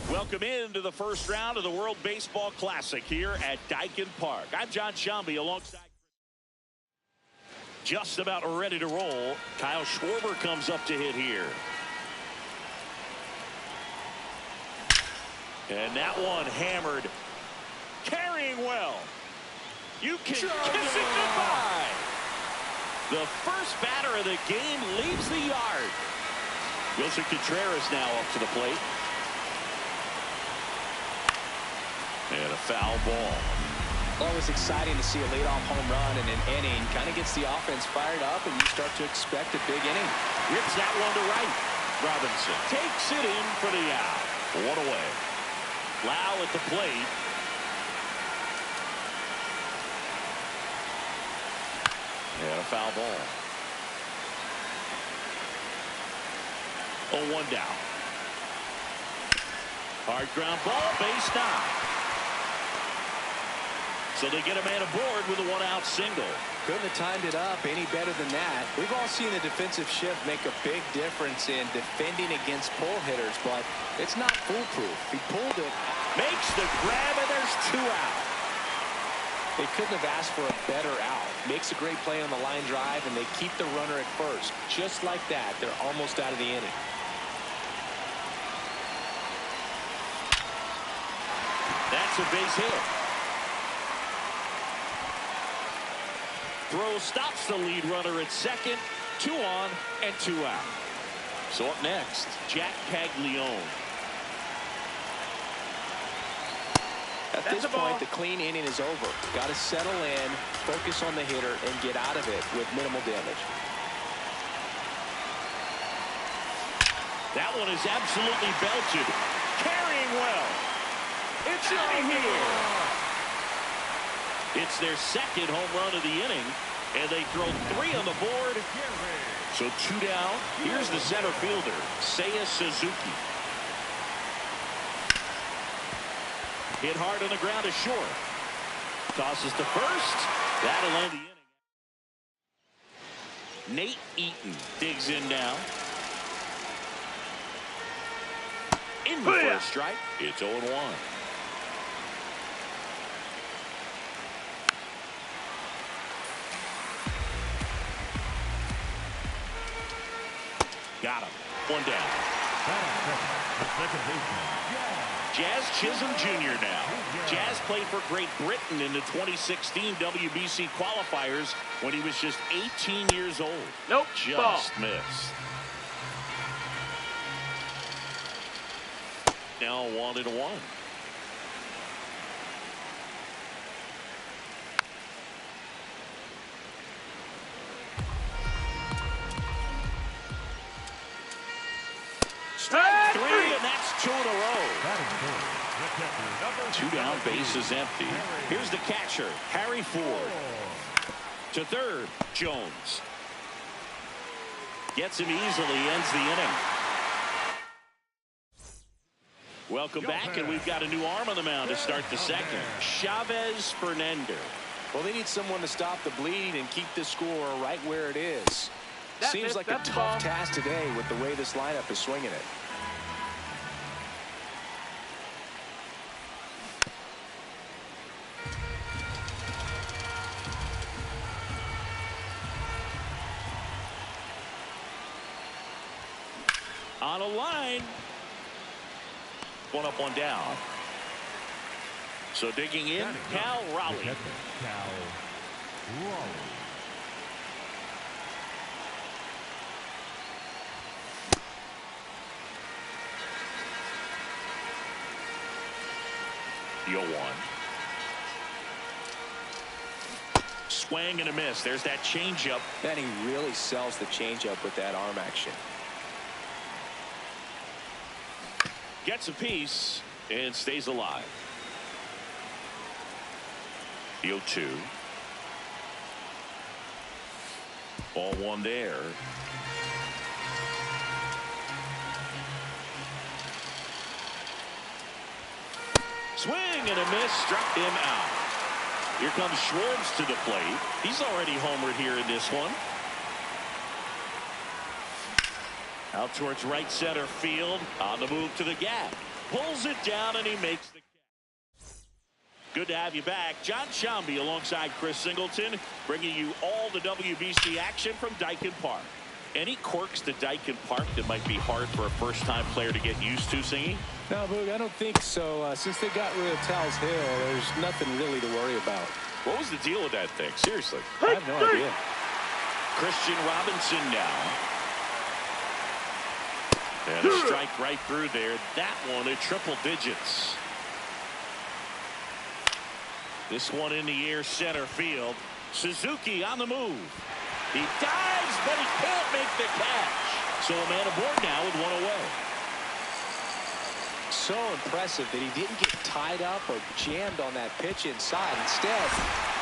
Welcome into the first round of the World Baseball Classic here at Daikin Park. I'm John Shambi alongside. Just about ready to roll. Kyle Schwarber comes up to hit here. And that one hammered. Carrying well. You can kiss it goodbye. The first batter of the game leaves the yard. Wilson Contreras now up to the plate. And a foul ball. Always exciting to see a leadoff home run in an inning. Kind of gets the offense fired up, and you start to expect a big inning. Rips that one to right. Robinson takes it in for the out. One away. Lau at the plate. And a foul ball. 0-1 down. Hard ground ball, base knock. So they get a man aboard with a one-out single. Couldn't have timed it up any better than that. We've all seen the defensive shift make a big difference in defending against pull hitters, but it's not foolproof. He pulled it. Makes the grab, and there's 2 out. They couldn't have asked for a better out. Makes a great play on the line drive, and they keep the runner at first. Just like that, they're almost out of the inning. That's a base hit. Throw stops the lead runner at second. 2 on and 2 out. So up next, Jack Caglione. At this point, the clean inning is over. Got to settle in, focus on the hitter, and get out of it with minimal damage. That one is absolutely belted. Carrying well. It's out of here. It's their second home run of the inning, and they throw 3 on the board. So 2 down. Here's the center fielder, Seiya Suzuki. Hit hard on the ground to short. Tosses to first. That'll end the inning. Nate Eaton digs in now. In the first strike. It's 0-1. Got him. 1 down. Jazz Chisholm Jr. now. Jazz played for Great Britain in the 2016 WBC qualifiers when he was just 18 years old. Nope. Just missed. Now 1-1. Strike 3, and that's 2 in a row. 2 down, base is empty. Here's the catcher, Harry Ford. To third, Jones. Gets him easily, ends the inning. Welcome back, and we've got a new arm on the mound to start the second. Chavez Fernandez. Well, they need someone to stop the bleed and keep the score right where it is. Seems like a tough task today with the way this lineup is swinging it. On a line. 1 up, 1 down. So digging in, Cal Raleigh. The 0-1. Swing and a miss. There's that changeup. And he really sells the changeup with that arm action. Gets a piece and stays alive. The 0-2. Ball 1 there. Swing and a miss, struck him out. Here comes Schwartz to the plate. He's already homered here in this one. Out towards right center field. On the move to the gap. Pulls it down and he makes the catch. Good to have you back. John Shambi alongside Chris Singleton, bringing you all the WBC action from Dyken Park. Any quirks to Dyken Park that might be hard for a first-time player to get used to, Singy? No, Boog, I don't think so. Since they got rid of Tal's Hill, there's nothing really to worry about. What was the deal with that thing? Seriously. I have no idea. Christian Robinson now. And a strike right through there. That one at triple digits. This one in the air, center field. Suzuki on the move. He dives, but he can't make the catch. So a man aboard now with 1 away. So impressive that he didn't get tied up or jammed on that pitch inside. Instead,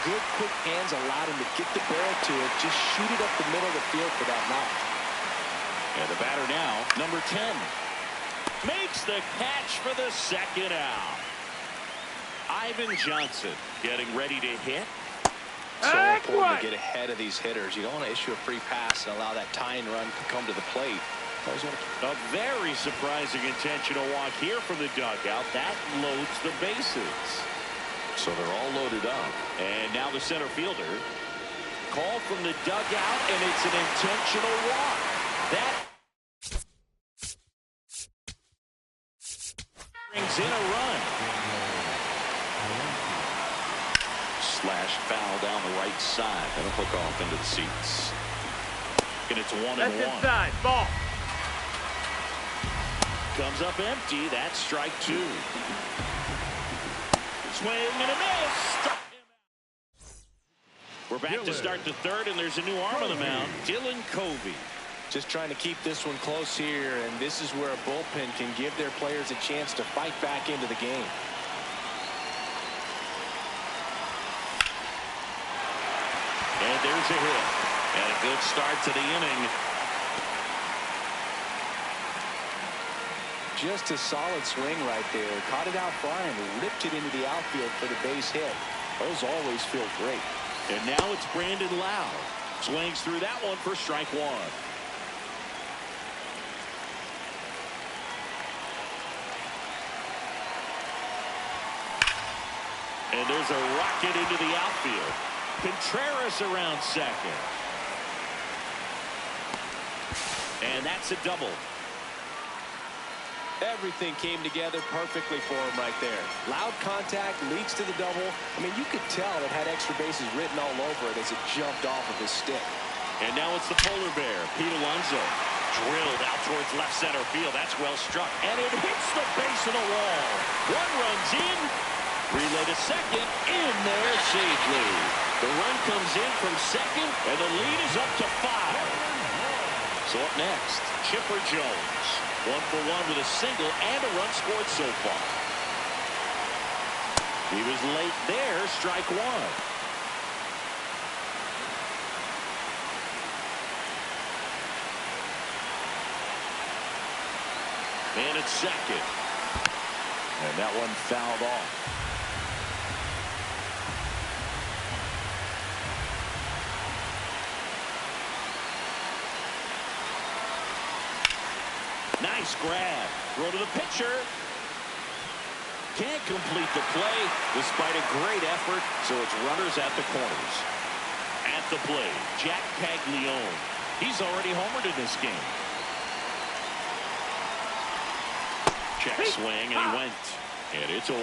good quick hands allowed him to get the barrel to it, just shoot it up the middle of the field for that knock. And the batter now, number 10. Makes the catch for the second out. Ivan Johnson getting ready to hit. So important to get ahead of these hitters. You don't want to issue a free pass and allow that tying run to come to the plate. A very surprising intentional walk here from the dugout. That loads the bases. So they're all loaded up. And now the center fielder. Call from the dugout, and it's an intentional walk. That brings in a run. Slash foul down the right side. That'll hook off into the seats. And it's 1-1. That's inside. Ball. Comes up empty. That's strike 2. Swing and a miss. We're back to start the third, and there's a new arm on the mound. Dylan Covey. Just trying to keep this one close here, and this is where a bullpen can give their players a chance to fight back into the game. And there's a hit. And a good start to the inning. Just a solid swing right there. Caught it out far and ripped it into the outfield for the base hit. Those always feel great. And now it's Brandon Lowe. Swings through that one for strike 1. And there's a rocket into the outfield. Contreras around second. And that's a double. Everything came together perfectly for him right there. Loud contact leads to the double. I mean, you could tell it had extra bases written all over it as it jumped off of his stick. And now it's the polar bear, Pete Alonso. Drilled out towards left center field. That's well struck. And it hits the base of the wall. One runs in. Relay to second. In there safely. The run comes in from second, and the lead is up to 5. So up next, Chipper Jones. 1 for 1 with a single and a run scored so far. He was late there, strike 1. And it's second. And that one fouled off. Nice grab. Throw to the pitcher. Can't complete the play despite a great effort, so it's runners at the corners. At the plate, Jack Paglione. He's already homered in this game. Check swing, and he went. And it's 0-1.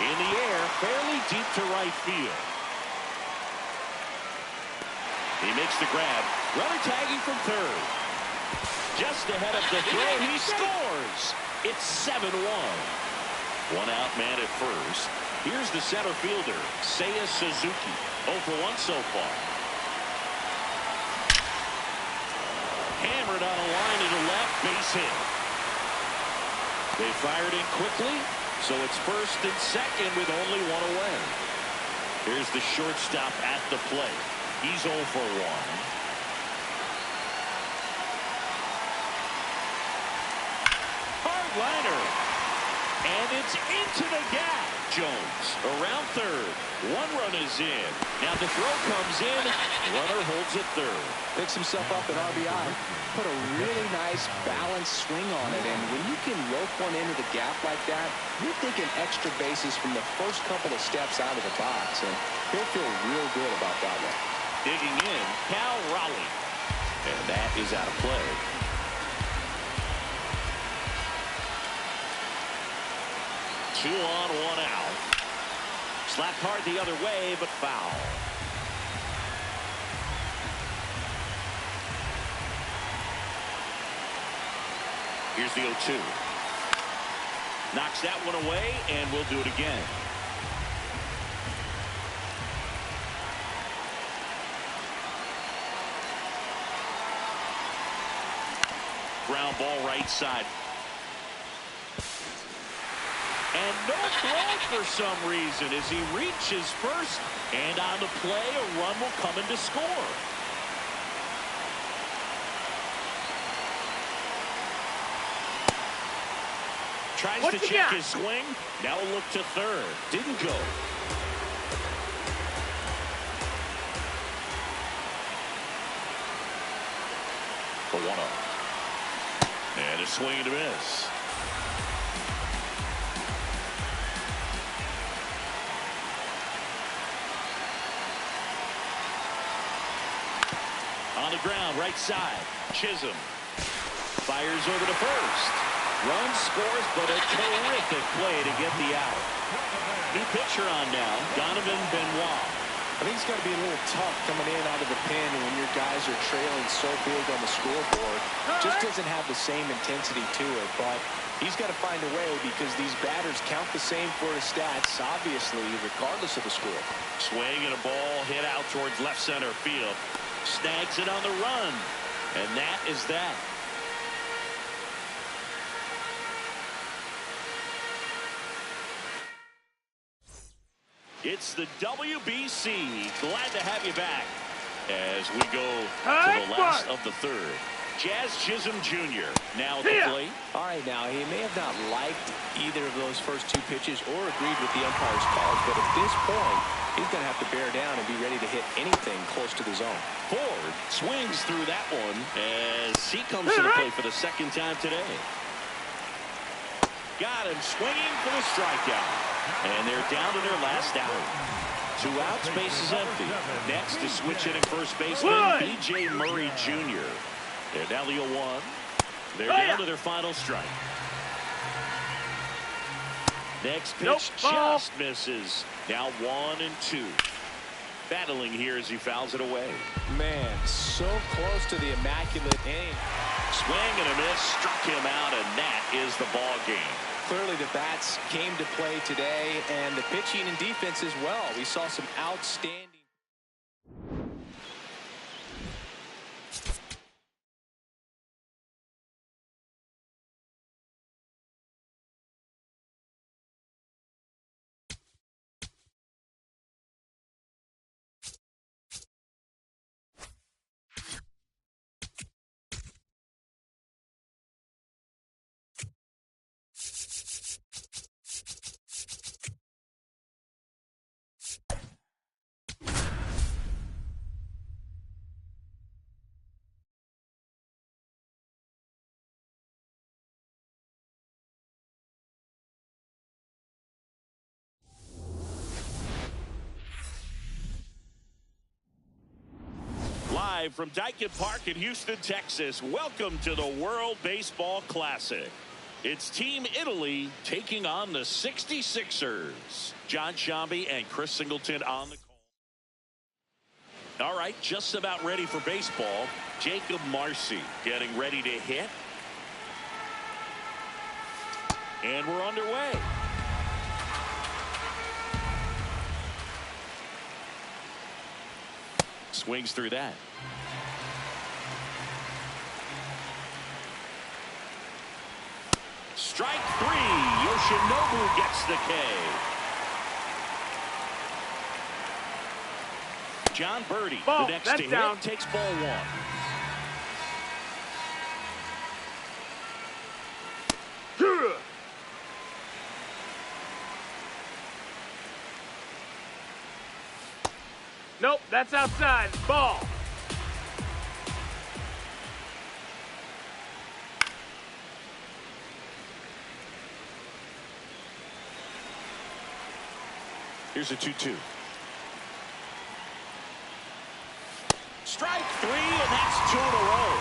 In the air, fairly deep to right field. He makes the grab. Runner tagging from third. Just ahead of the throw, he scores. It's 7-1. One out man at first. Here's the center fielder, Seiya Suzuki. 0 for 1 so far. Hammered on a line to the left, base hit. They fired in quickly. So it's first and second with only 1 away. Here's the shortstop at the plate. He's 0 for 1. Hard liner. And it's into the gap. Jones around third. 1 run is in. Now the throw comes in. Runner holds at third. Picks himself up at RBI. Put a really nice balanced swing on it. And when you can rope one into the gap like that, you're thinking extra bases from the first couple of steps out of the box. And he'll feel real good about that one. Digging in, Cal Raleigh. And that is out of play. Two on, 1 out. Slapped hard the other way, but foul. Here's the 0-2. Knocks that one away, and we'll do it again. Ground ball right side. And And no throw for some reason as he reaches first. And on the play, a run will come in to score. Tries to check his swing. Now a look to third. Didn't go. For 1-0. And a swing and a miss. On the ground, right side. Chisholm fires over to first. Run scores, but a terrific play to get the out. New pitcher on now, Donovan Benoit. I think it's got to be a little tough coming in out of the pen when your guys are trailing so big on the scoreboard. Just doesn't have the same intensity to it, but he's got to find a way because these batters count the same for his stats, obviously, regardless of the score. Swing and a ball hit out towards left center field. Snags it on the run, and that is that. It's the WBC. Glad to have you back as we go to the last of the third. Jazz Chisholm Jr. now at the plate. All right, now, he may have not liked either of those first two pitches or agreed with the umpire's calls, but at this point, he's going to have to bear down and be ready to hit anything close to the zone. Ford swings through that one as he comes to the plate for the second time today. Got him swinging for the strikeout. And they're down to their last out. 2 outs, base is empty. Next to switch hitting first baseman B.J. Murray Jr. They're down to 0-1. They're down to their final strike. Next pitch just misses. Now 1-2. Battling here as he fouls it away. Man, so close to the immaculate aim. Swing and a miss, struck him out, and that is the ball game. Clearly the bats came to play today, and the pitching and defense as well. We saw some outstanding. Live from Dyken Park in Houston, Texas, welcome to the World Baseball Classic. It's Team Italy taking on the 66ers. John Shambi and Chris Singleton on the call. All right, just about ready for baseball. Jacob Marcy getting ready to hit. And we're underway. Swings through that. Strike 3. Yoshinobu gets the K. John Birdie, the next to hit, takes ball 1. Nope, that's outside. Ball. Here's a 2-2. Strike 3, and that's 2 in a row.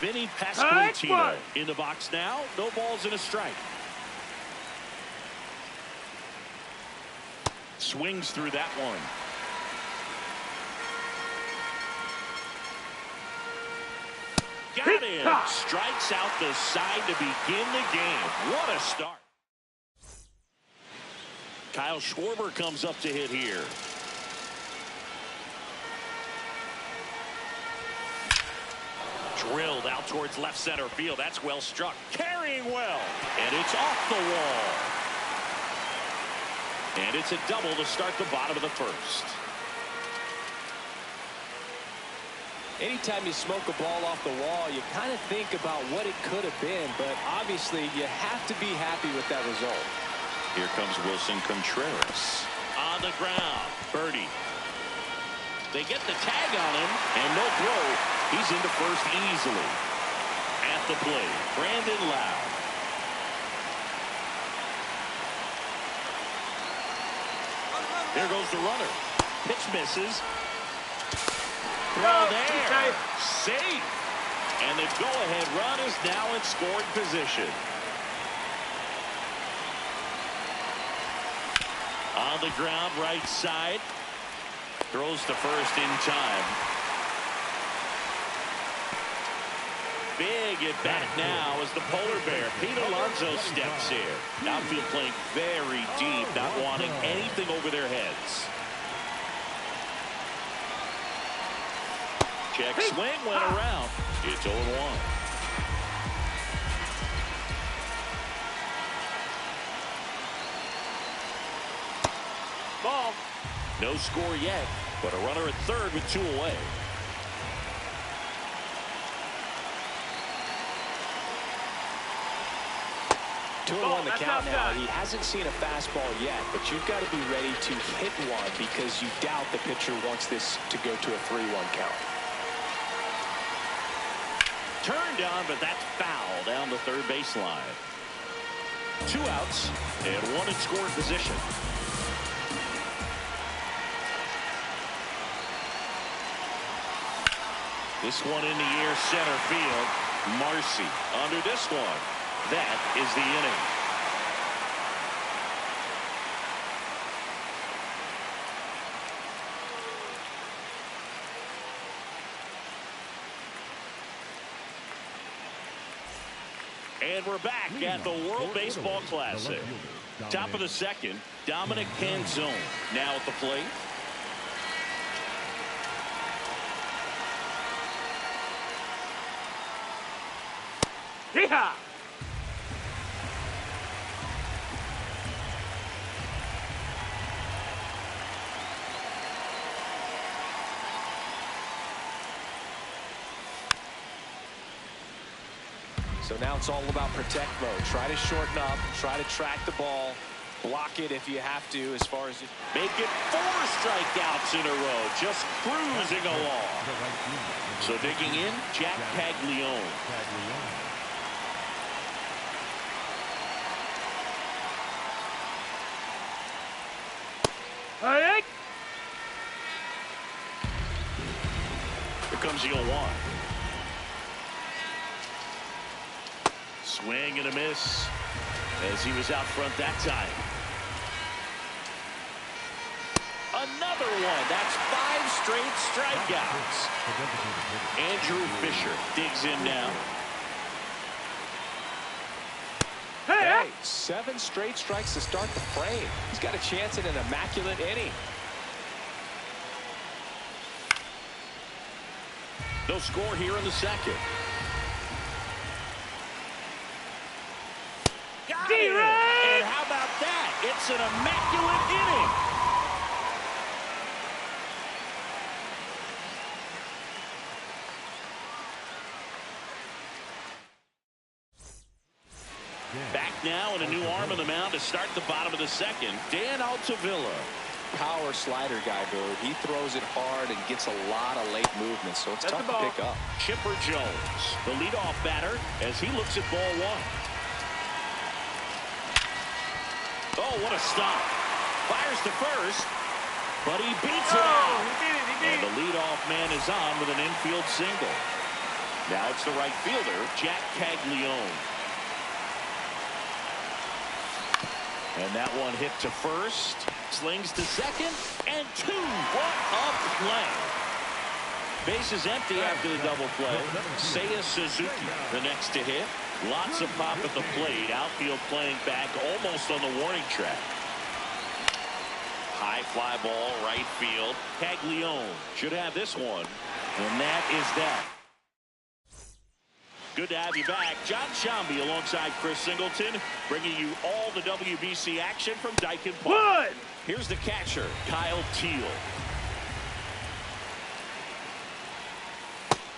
Vinny Pasquantino in the box now. No balls and a strike. Swings through that one. Got him. Strikes out the side to begin the game. What a start. Kyle Schwarber comes up to hit here. Drilled out towards left center field. That's well struck. Carrying well. And it's off the wall. And it's a double to start the bottom of the first. Anytime you smoke a ball off the wall, you kind of think about what it could have been, but obviously you have to be happy with that result. Here comes Wilson Contreras. On the ground. Birdie. They get the tag on him, and no throw. He's into first easily. At the plate, Brandon Lowe. There goes the runner. Pitch misses. Throw there. Safe. And the go-ahead run is now in scoring position. On the ground, right side. Throws to first in time. Big at bat now as the polar bear, Pete Alonso, steps here. Outfield playing very deep, not wanting anything over their heads. Check swing went around. It's 0-1. Ball. No score yet, but a runner at third with 2 away. Two and one the count now. He hasn't seen a fastball yet, but you've got to be ready to hit one because you doubt the pitcher wants this to go to a 3-1 count. Turned on, but that's foul down the third baseline. 2 outs and 1 in scoring position. This one in the air, center field. Marcy under this one. That is the inning. And we're back at the World Baseball Classic. Top of the second, Dominic Canzone now at the plate. Yeehaw! So now it's all about protect mode. Try to shorten up, try to track the ball, block it if you have to as far as... Make it 4 strikeouts in a row, just cruising along. So digging in, Jack Caglione. Hey! Here comes the 0-1. Swing and a miss as he was out front that time. Another one. That's 5 straight strikeouts. Andrew Fisher digs in now. Hey, 7 straight strikes to start the frame. He's got a chance at an immaculate inning. No score here in the second. Got it! And how about that? It's an immaculate inning. Back now and a new arm on the mound to start the bottom of the second. Dan Altavilla. Power slider guy, Bird. He throws it hard and gets a lot of late movement, so it's tough to pick up. Chipper Jones, the leadoff batter, as he looks at ball 1. Oh, what a stop. Fires to first, but he beats it out. And the leadoff man is on with an infield single. Now it's the right fielder, Jack Caglione. And that one hit to first. Slings to second. And 2. What a play. Base is empty after the double play. Seiya Suzuki, the next to hit. Lots of pop at the plate. Outfield playing back almost on the warning track. High fly ball, right field. Caglione should have this one. And that is that. Good to have you back. John Shambi alongside Chris Singleton, bringing you all the WBC action from Dyken Park. Here's the catcher, Kyle Teal.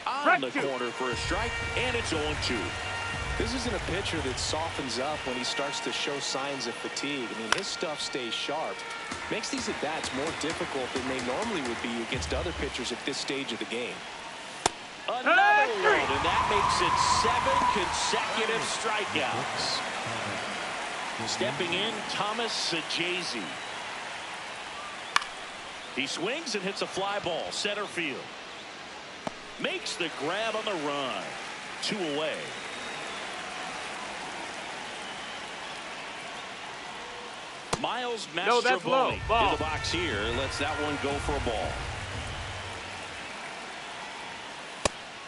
On the corner for a strike, and it's 0-2. This isn't a pitcher that softens up when he starts to show signs of fatigue. I mean, his stuff stays sharp. Makes these at-bats more difficult than they normally would be against other pitchers at this stage of the game. Another one, and that makes it 7 consecutive strikeouts. Stepping in, Thomas Sajazi. He swings and hits a fly ball, center field. Makes the grab on the run. 2 away. Miles Mastrobuoni in the box here. Lets that one go for a ball.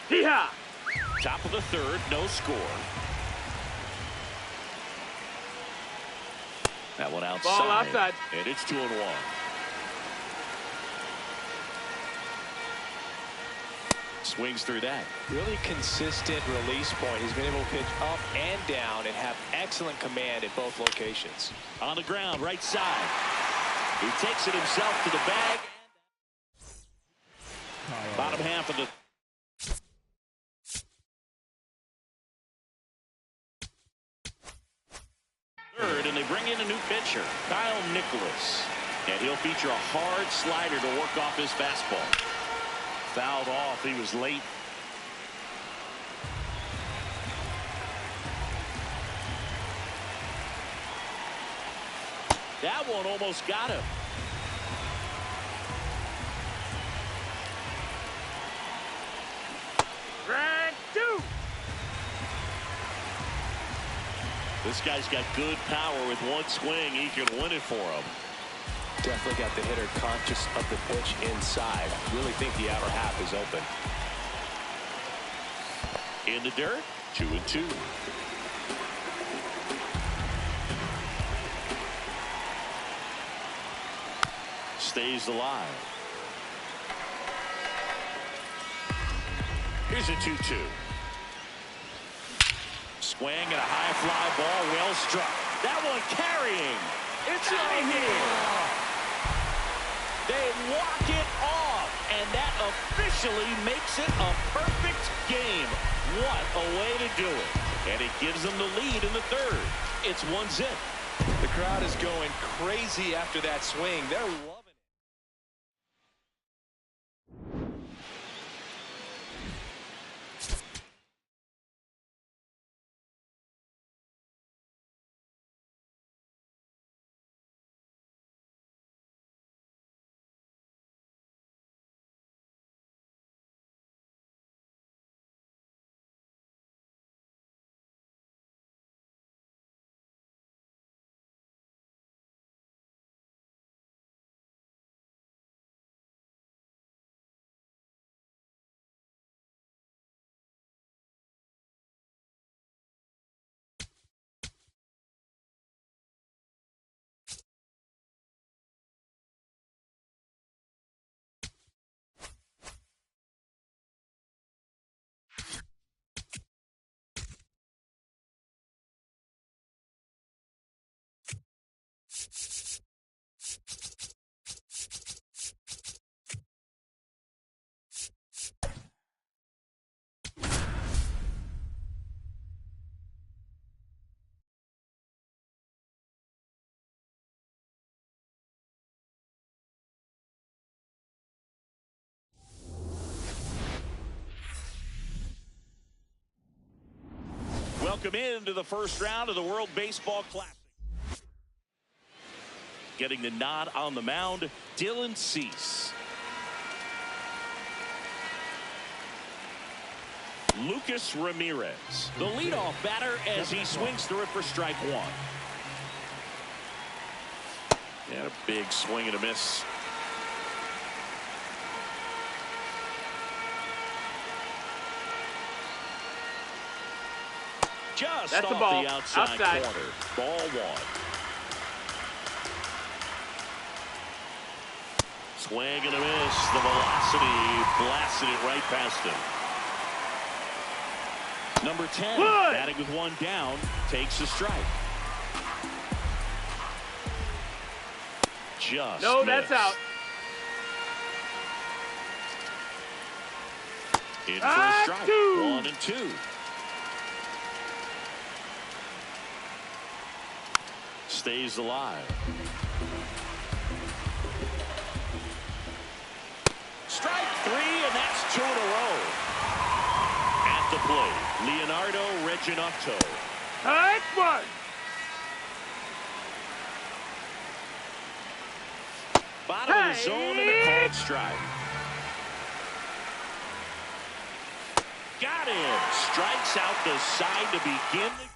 Yeehaw! Top of the third, no score. That one outside. Ball outside. And it's 2-1. Swings through that. Really consistent release point. He's been able to pitch up and down and have excellent command at both locations. On the ground, right side. He takes it himself to the bag. Bottom half of the third, and they bring in a new pitcher, Kyle Nicholas. And he'll feature a hard slider to work off his fastball. Fouled off. He was late. That one almost got him. Strike 2. This guy's got good power. With one swing, he can win it for him. Definitely got the hitter conscious of the pitch inside. Really think the outer half is open. In the dirt, 2-2. Stays alive. Here's a 2-2. Swing and a high fly ball, well struck. That one carrying. It's out of here. They walk it off, and that officially makes it a perfect game. What a way to do it. And it gives them the lead in the third. It's 1-0. The crowd is going crazy after that swing. They're loving it. Welcome into the first round of the World Baseball Classic. Getting the nod on the mound, Dylan Cease. Lucas Ramirez, the leadoff batter, as he swings through it for strike 1. And a big swing and a miss. Just That's off the ball. the outside Outside. corner. Ball 1. Swing and a miss. The velocity blasted it right past him. Number 10, Good. batting with one down, takes a strike. Just No, missed. that's out. In for a strike. 2. 1-2. Stays alive. Strike 3, and that's 2 in a row. At the plate, Leonardo Reginotto. Strike 1. Bottom of the zone and a called strike. Got him. Strikes out the side to begin the game.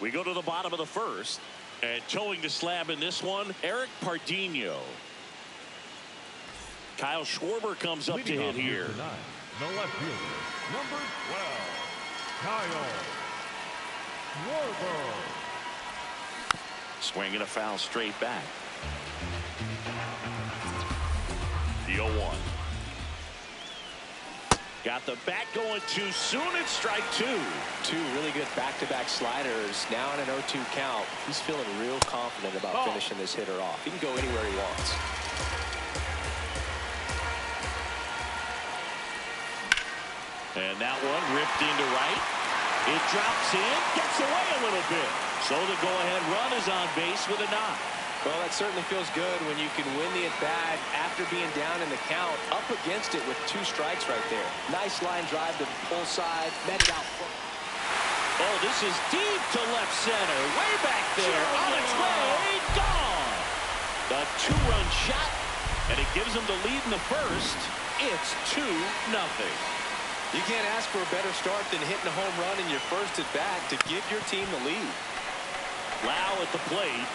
We go to the bottom of the first. And towing the slab in this one, Eric Pardinho. Kyle Schwarber comes up to hit here. Tonight, the left fielder, number 12, Kyle Schwarber. Swinging a foul straight back. The 0-1. Got the bat going too soon. It's strike 2. Two really good back-to-back sliders. Now in an 0-2 count. He's feeling real confident about finishing this hitter off. He can go anywhere he wants. And that one ripped into right. It drops in, gets away a little bit. So the go-ahead run is on base with a knock. Well, that certainly feels good when you can win the at-bat after being down in the count, up against it with 2 strikes right there. Nice line drive to the pull side, met it out front. Oh, this is deep to left center, way back there, on its way, gone. The 2-run shot, and it gives them the lead in the first. It's 2-0. You can't ask for a better start than hitting a home run in your first at-bat to give your team the lead. Lau at the plate.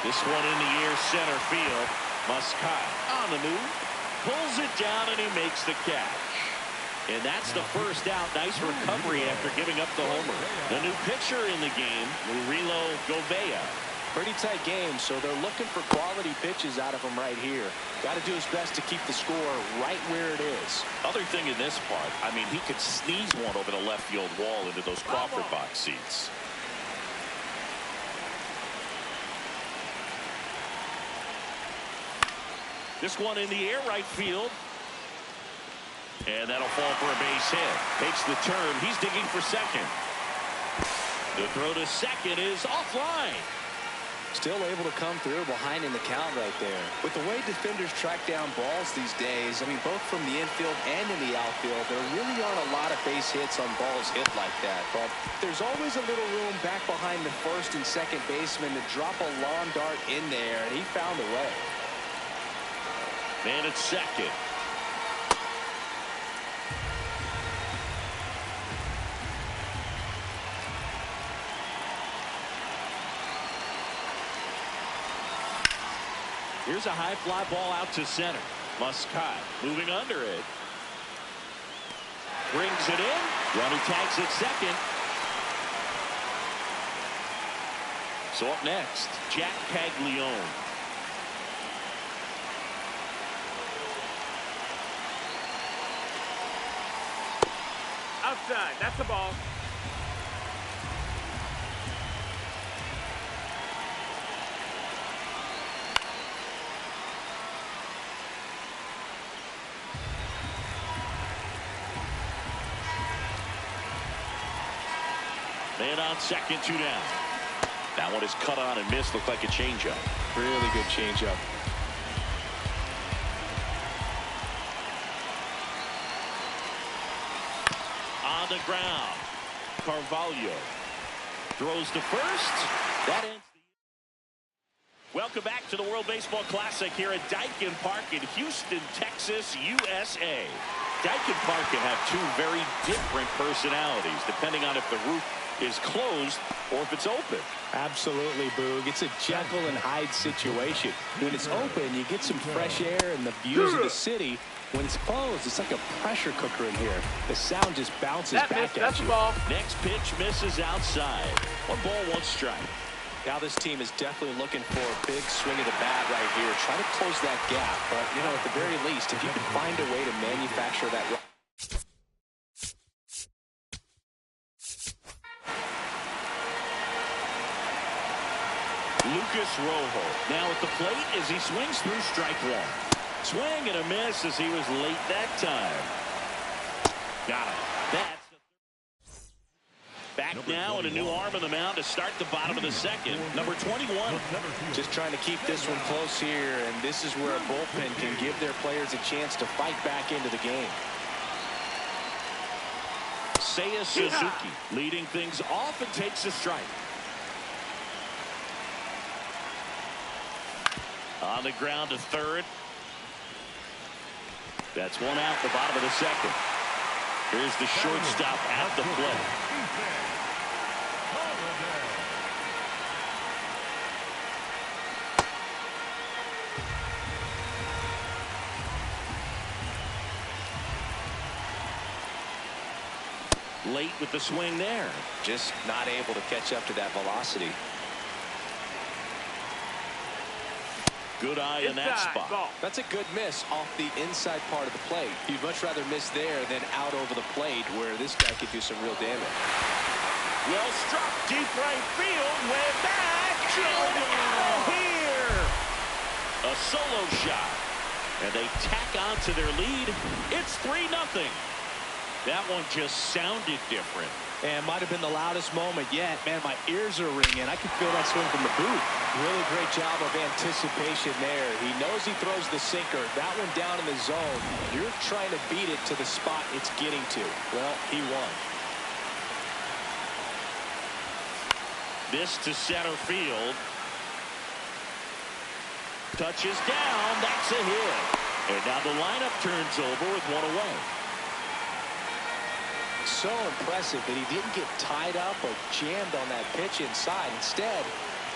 This one in the air, center field. Muscat on the move. Pulls it down, and he makes the catch. And that's the first out. Nice recovery after giving up the homer. The new pitcher in the game, Murilo Gouveia. Pretty tight game, so they're looking for quality pitches out of him right here. Got to do his best to keep the score right where it is. Other thing in this part, I mean, he could sneeze one over the left field wall into those Crawford box seats. This one in the air, right field. And that'll fall for a base hit. Takes the turn. He's digging for second. The throw to second is offline. Still able to come through behind in the count right there. With the way defenders track down balls these days, I mean, both from the infield and in the outfield, there really aren't a lot of base hits on balls hit like that. But there's always a little room back behind the first and second baseman to drop a lawn dart in there, and he found a way. Man at second. Here's a high fly ball out to center. Muscat moving under it. Brings it in. Runner tags at second. So up next, Jack Caglione. Outside. That's the ball. Man on second, 2 down. That one is cut on and missed. Looked like a changeup. Really good changeup. On the ground. Carvalho throws to first. That ends the... Welcome back to the World Baseball Classic here at Daikin Park in Houston, Texas, USA. Daikin Park can have 2 very different personalities depending on if the roof is closed or if it's open. Absolutely, Boog. It's a Jekyll and Hyde situation. When it's open, you get some fresh air and the views of the city. When it's closed, it's like a pressure cooker in here. The sound just bounces back at That's you. the ball. Next pitch misses outside. 1 ball, 1 strike. Now this team is definitely looking for a big swing of the bat right here. Try to close that gap. But, you know, at the very least, if you can find a way to manufacture that run. Lucas Rojo now at the plate as he swings through strike one. Swing and a miss as he was late that time. Got it. That's back now and a new arm on the mound to start the bottom of the second. Number 21. Just trying to keep this one close here, and this is where a bullpen can give their players a chance to fight back into the game. Seiya Suzuki leading things off and takes a strike. On the ground to third. That's one out the bottom of the second. Here's the shortstop at the plate. Late with the swing there. Just not able to catch up to that velocity. Good eye in that spot. Ball. That's a good miss off the inside part of the plate. You'd much rather miss there than out over the plate where this guy could do some real damage. Well struck deep right field. Way back. And out of here. A solo shot. And they tack on to their lead. It's 3-0. That one just sounded different. And might have been the loudest moment yet. Man, my ears are ringing. I can feel that swing from the booth. Really great job of anticipation there. He knows he throws the sinker. That one down in the zone. You're trying to beat it to the spot it's getting to. Well, he won. This to center field. Touches down. That's a hit. And now the lineup turns over with one away. So impressive that he didn't get tied up or jammed on that pitch inside. Instead,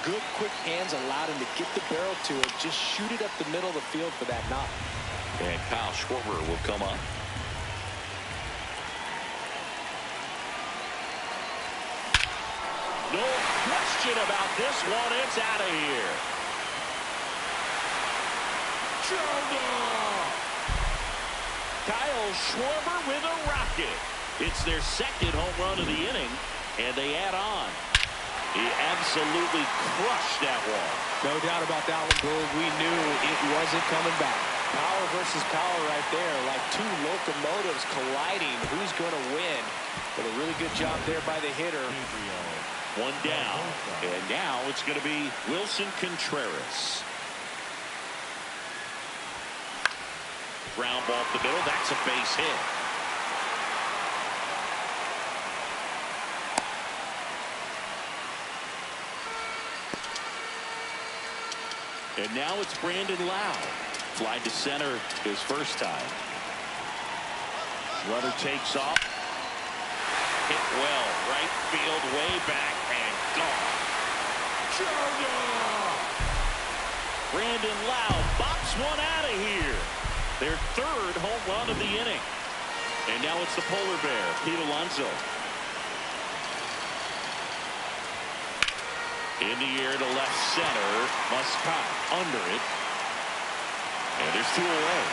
good quick hands allowed him to get the barrel to it, just shoot it up the middle of the field for that knock. And Kyle Schwarber will come up. No question about this one. It's out of here. Kyle Schwarber with a rocket. It's their second home run of the inning, and they add on. He absolutely crushed that one. No doubt about that one, Boog. We knew it wasn't coming back. Power versus power right there, like two locomotives colliding. Who's going to win? But a really good job there by the hitter. One down, and now it's going to be Wilson Contreras. Ground ball up the middle. That's a base hit. And now it's Brandon Lau. Fly to center his first time. Runner takes off. Hit well. Right field, way back, and gone. Brandon Lau bops one out of here. Their third home run of the inning. And now it's the polar bear, Pete Alonso. In the air to left center. Muscat under it. And there's two away.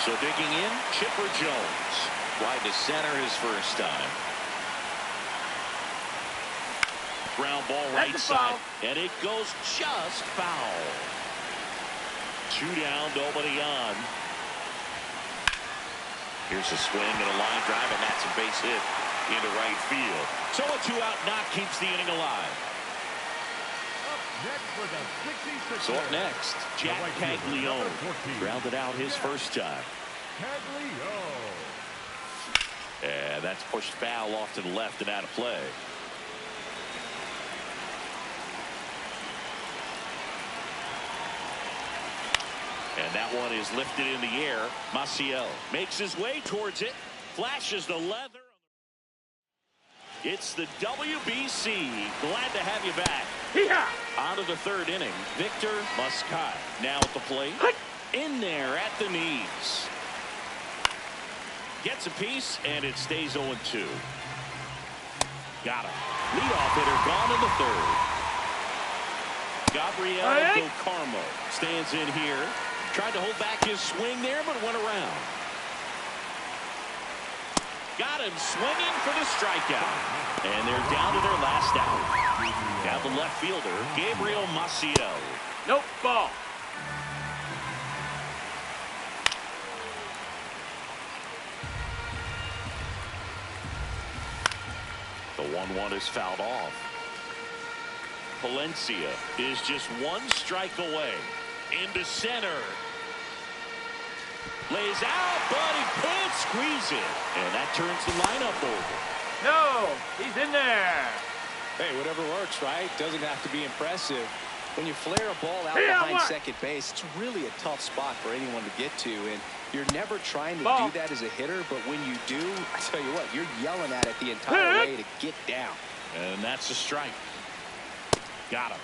So digging in, Chipper Jones. Wide to center his first time. Ground ball right side. And it goes just foul. Two down, nobody on. Here's a swing and a line drive, and that's a base hit into right field. So a two-out knock keeps the inning alive. So up next, Jack Caglione grounded out his first time. And that's pushed foul off to the left and out of play. And that one is lifted in the air. Maciel makes his way towards it, flashes the leather. It's the WBC. Glad to have you back. On to the third inning. Victor Muscat now at the plate. In there at the knees. Gets a piece, and it stays 0-2. Got him. Leadoff hitter gone in the third. Gabriel Del Carmo stands in here. Tried to hold back his swing there, but went around. Got him swinging for the strikeout. And they're down to their last out. Now the left fielder, Gabriel Maciel. Nope, ball. The 1-1 is fouled off. Palencia is just one strike away. Into center. Lays out, but he can't squeeze it. And that turns the lineup over. No, he's in there. Hey, whatever works, right? Doesn't have to be impressive. When you flare a ball out behind second base, it's really a tough spot for anyone to get to. And you're never trying to do that as a hitter, but when you do, I tell you what, you're yelling at it the entire way to get down. And that's a strike. Got him.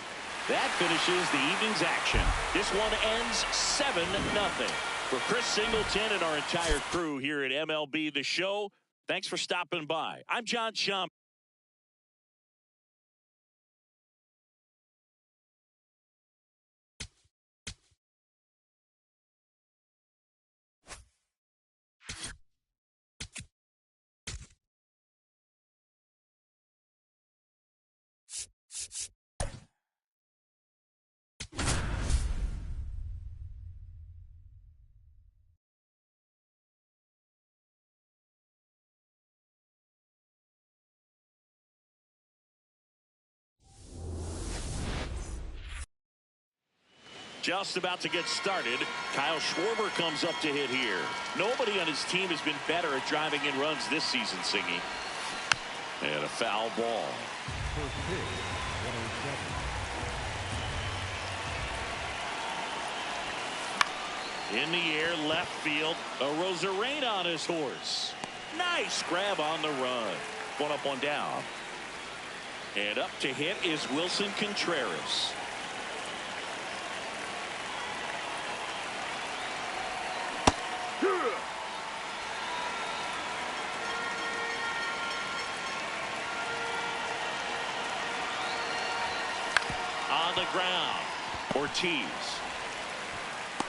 That finishes the evening's action. This one ends 7-0. For Chris Singleton and our entire crew here at MLB The Show, thanks for stopping by. I'm John Shum. Just about to get started. Kyle Schwarber comes up to hit here. Nobody on his team has been better at driving in runs this season, Singy. And a foul ball. First pitch, 107. In the air, left field. A Rosarena on his horse. Nice grab on the run. One up, one down. And up to hit is Wilson Contreras. On the ground, Ortiz.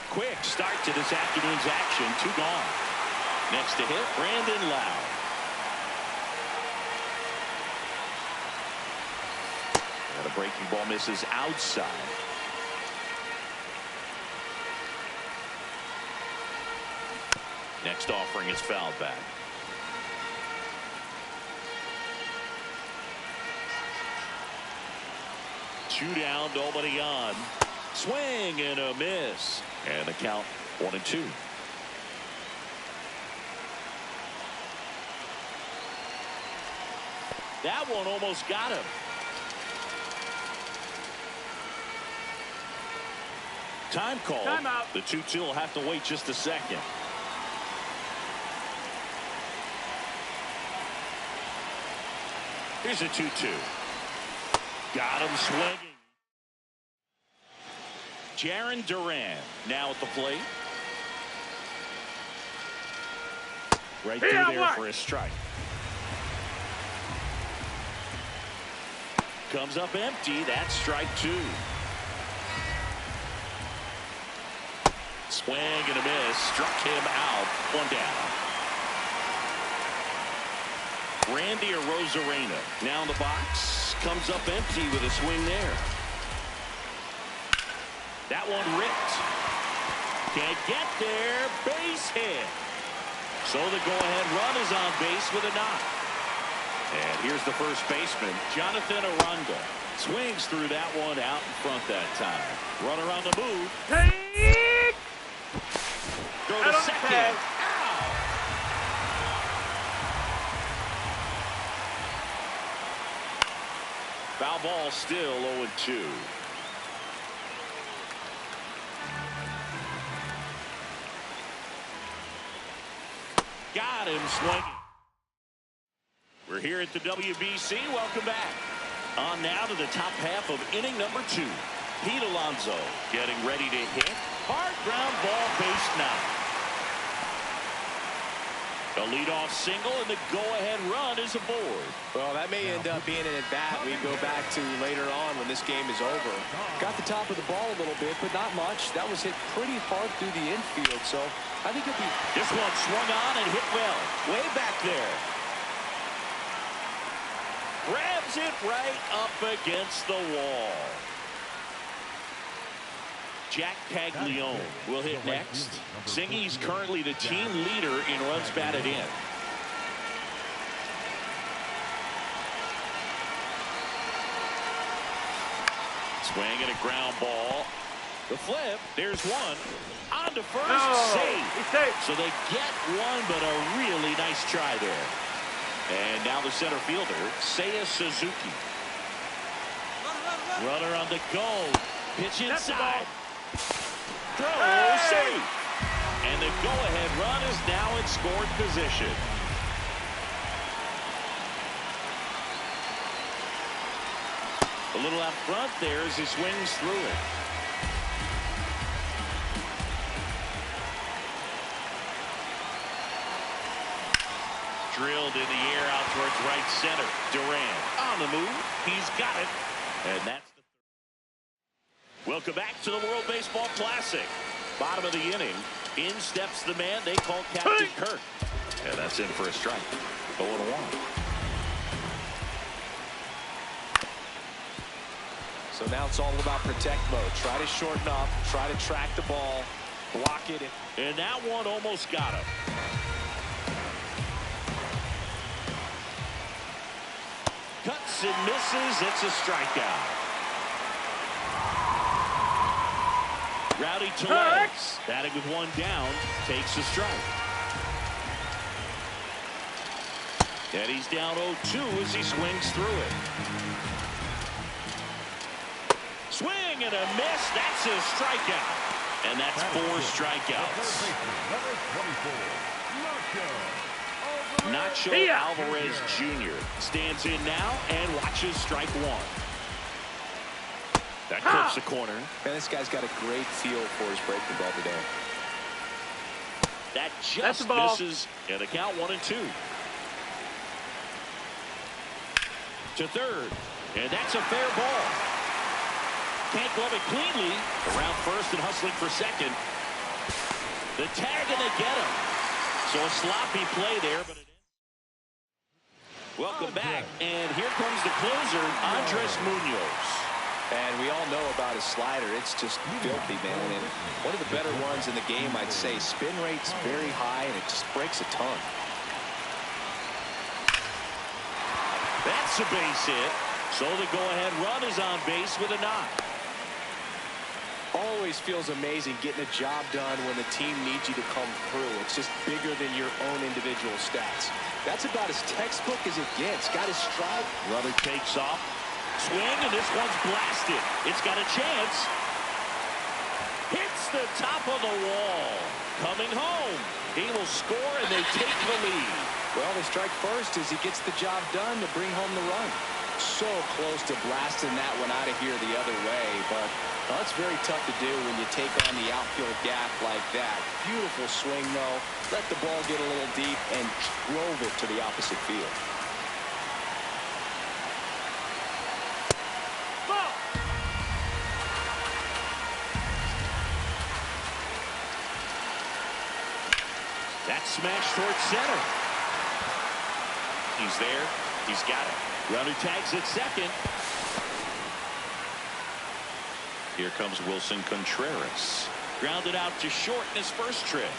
Quick start to this afternoon's action. 2 gone. Next to hit, Brandon Lowe. And a breaking ball misses outside. Next offering is fouled back. Two down, nobody on. Swing and a miss. And the count 1-2. That one almost got him. Time call. Timeout. The 2-2 will have to wait just a second. Here's a 2-2. Got him swinging. Jarren Duran now at the plate. Right through there for a strike. Comes up empty. That's strike 2. Swing and a miss. Struck him out. 1 down. Randy Arozarena now in the box. Comes up empty with a swing there. That one ripped. Can't get there. Base hit. So the go-ahead run is on base with a knock. And here's the first baseman, Jonathan Aranda. Swings through that one out in front that time. Runner on the move. Take! Go to second. Foul ball, still 0-2. Got him swinging. We're here at the WBC. Welcome back. On now to the top half of inning number 2. Pete Alonso getting ready to hit. Hard ground ball, base 9. A leadoff single, and the go-ahead run is aboard. Well, that may end up being an at-bat we go back to later on when this game is over. Got the top of the ball a little bit, but not much. That was hit pretty hard through the infield, so I think it'll be... This one swung on and hit well. Way back there. Grabs it right up against the wall. Jack Caglione will hit next. Singy's currently the team leader in runs batted in. Swing and a ground ball. The flip. There's one. On to first. No, Safe. he's safe. So they get one, but a really nice try there. And now the center fielder, Seiya Suzuki. Runner on the go. Pitch inside. Throw safe. And the go-ahead run is now in scored position. A little out front there as he swings through it. Drilled in the air out towards right center. Duran on the move. He's got it. And that's welcome back to the World Baseball Classic. Bottom of the inning. In steps the man they call Captain Kirk. And that's in for a strike. 0-1. So now it's all about protect mode. Try to shorten up. Try to track the ball. Block it. And that one almost got him. Cuts and misses. It's a strikeout. Rowdy Tellez, batting with one down, takes a strike. And he's down 0-2 as he swings through it. Swing and a miss. That's his strikeout. And that's 4 strikeouts. Nacho Alvarez Jr. stands in now and watches strike 1. That clips the corner. Man, this guy's got a great feel for his breaking ball today. That just misses, and the count 1-2. To third, and that's a fair ball. Can't glove it cleanly. Around first and hustling for second. The tag, and they get him. So a sloppy play there, but it ends. Welcome back, and here comes the closer, Andres Munoz. And we all know about his slider. It's just filthy, man. And one of the better ones in the game, I'd say. Spin rate's very high, and it just breaks a ton. That's a base hit. So the go-ahead run is on base with a knock. Always feels amazing getting a job done when the team needs you to come through. It's just bigger than your own individual stats. That's about as textbook as it gets. Got his stride. Runner takes off. Swing, and this one's blasted. It's got a chance. Hits the top of the wall. Coming home. He will score, and they take the lead. Well, they strike first as he gets the job done to bring home the run. So close to blasting that one out of here the other way, but that's very tough to do when you take on the outfield gap like that. Beautiful swing, though. Let the ball get a little deep and drove it to the opposite field. That's smashed towards center. He's there. He's got it. Runner tags at second. Here comes Wilson Contreras. Grounded out to short in his first trip.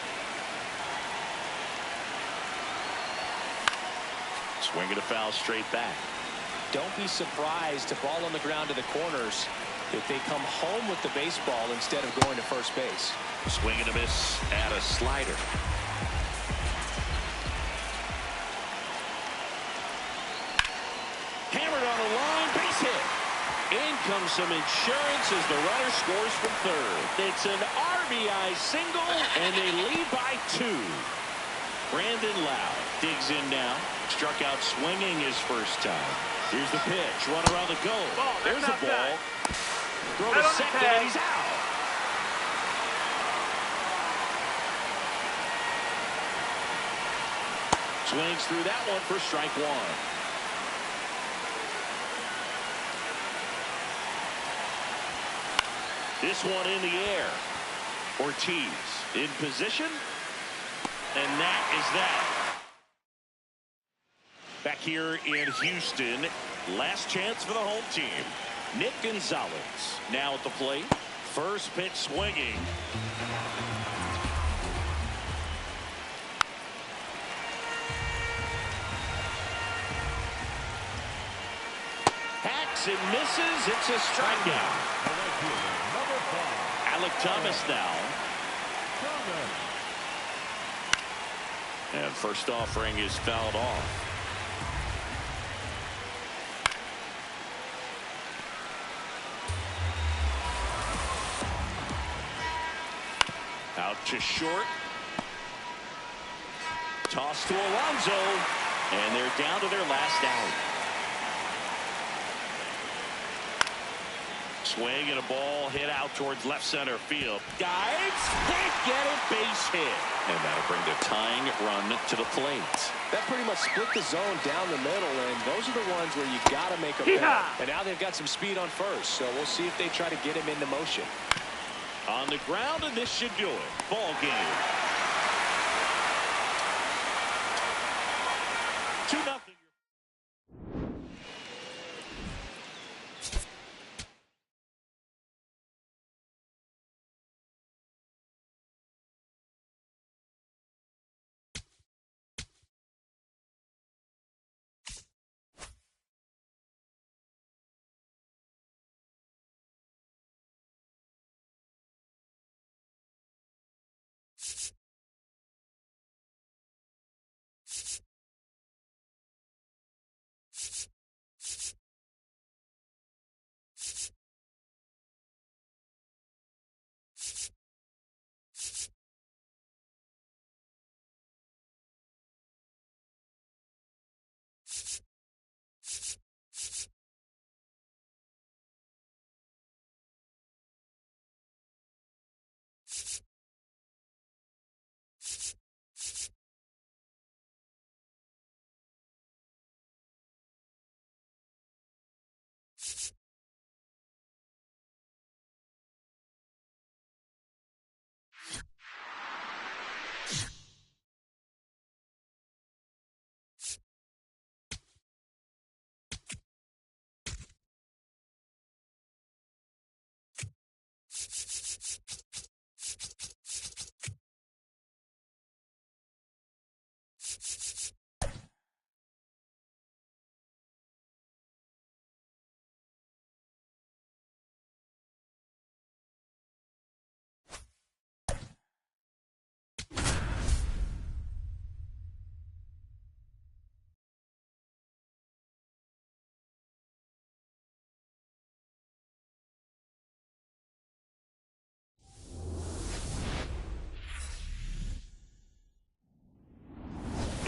Swinging a foul straight back. Don't be surprised to ball on the ground to the corners if they come home with the baseball instead of going to first base. Swing and a miss at a slider. Hammered on a line, base hit. In comes some insurance as the runner scores from third. It's an RBI single, and they lead by 2. Brandon Lau digs in now. Struck out swinging his first time. Here's the pitch. Runner on the go. There's a ball. Throw to second, and he's out. Swings through that one for strike one. This one in the air. Ortiz in position. And that is that. Back here in Houston, last chance for the home team. Nick Gonzalez now at the plate. First pitch swinging. Hacks and misses. It's a strikeout. Alec Thomas now. And first offering is fouled off. Out to short. Toss to Alonso. And they're down to their last out. Swing and a ball hit out towards left center field. Dives. Can't get it. Base hit. And that'll bring the tying run to the plate. That pretty much split the zone down the middle, and those are the ones where you got to make a bet. And now they've got some speed on first, so we'll see if they try to get him into motion. On the ground, and this should do it. Ball game. 2-0.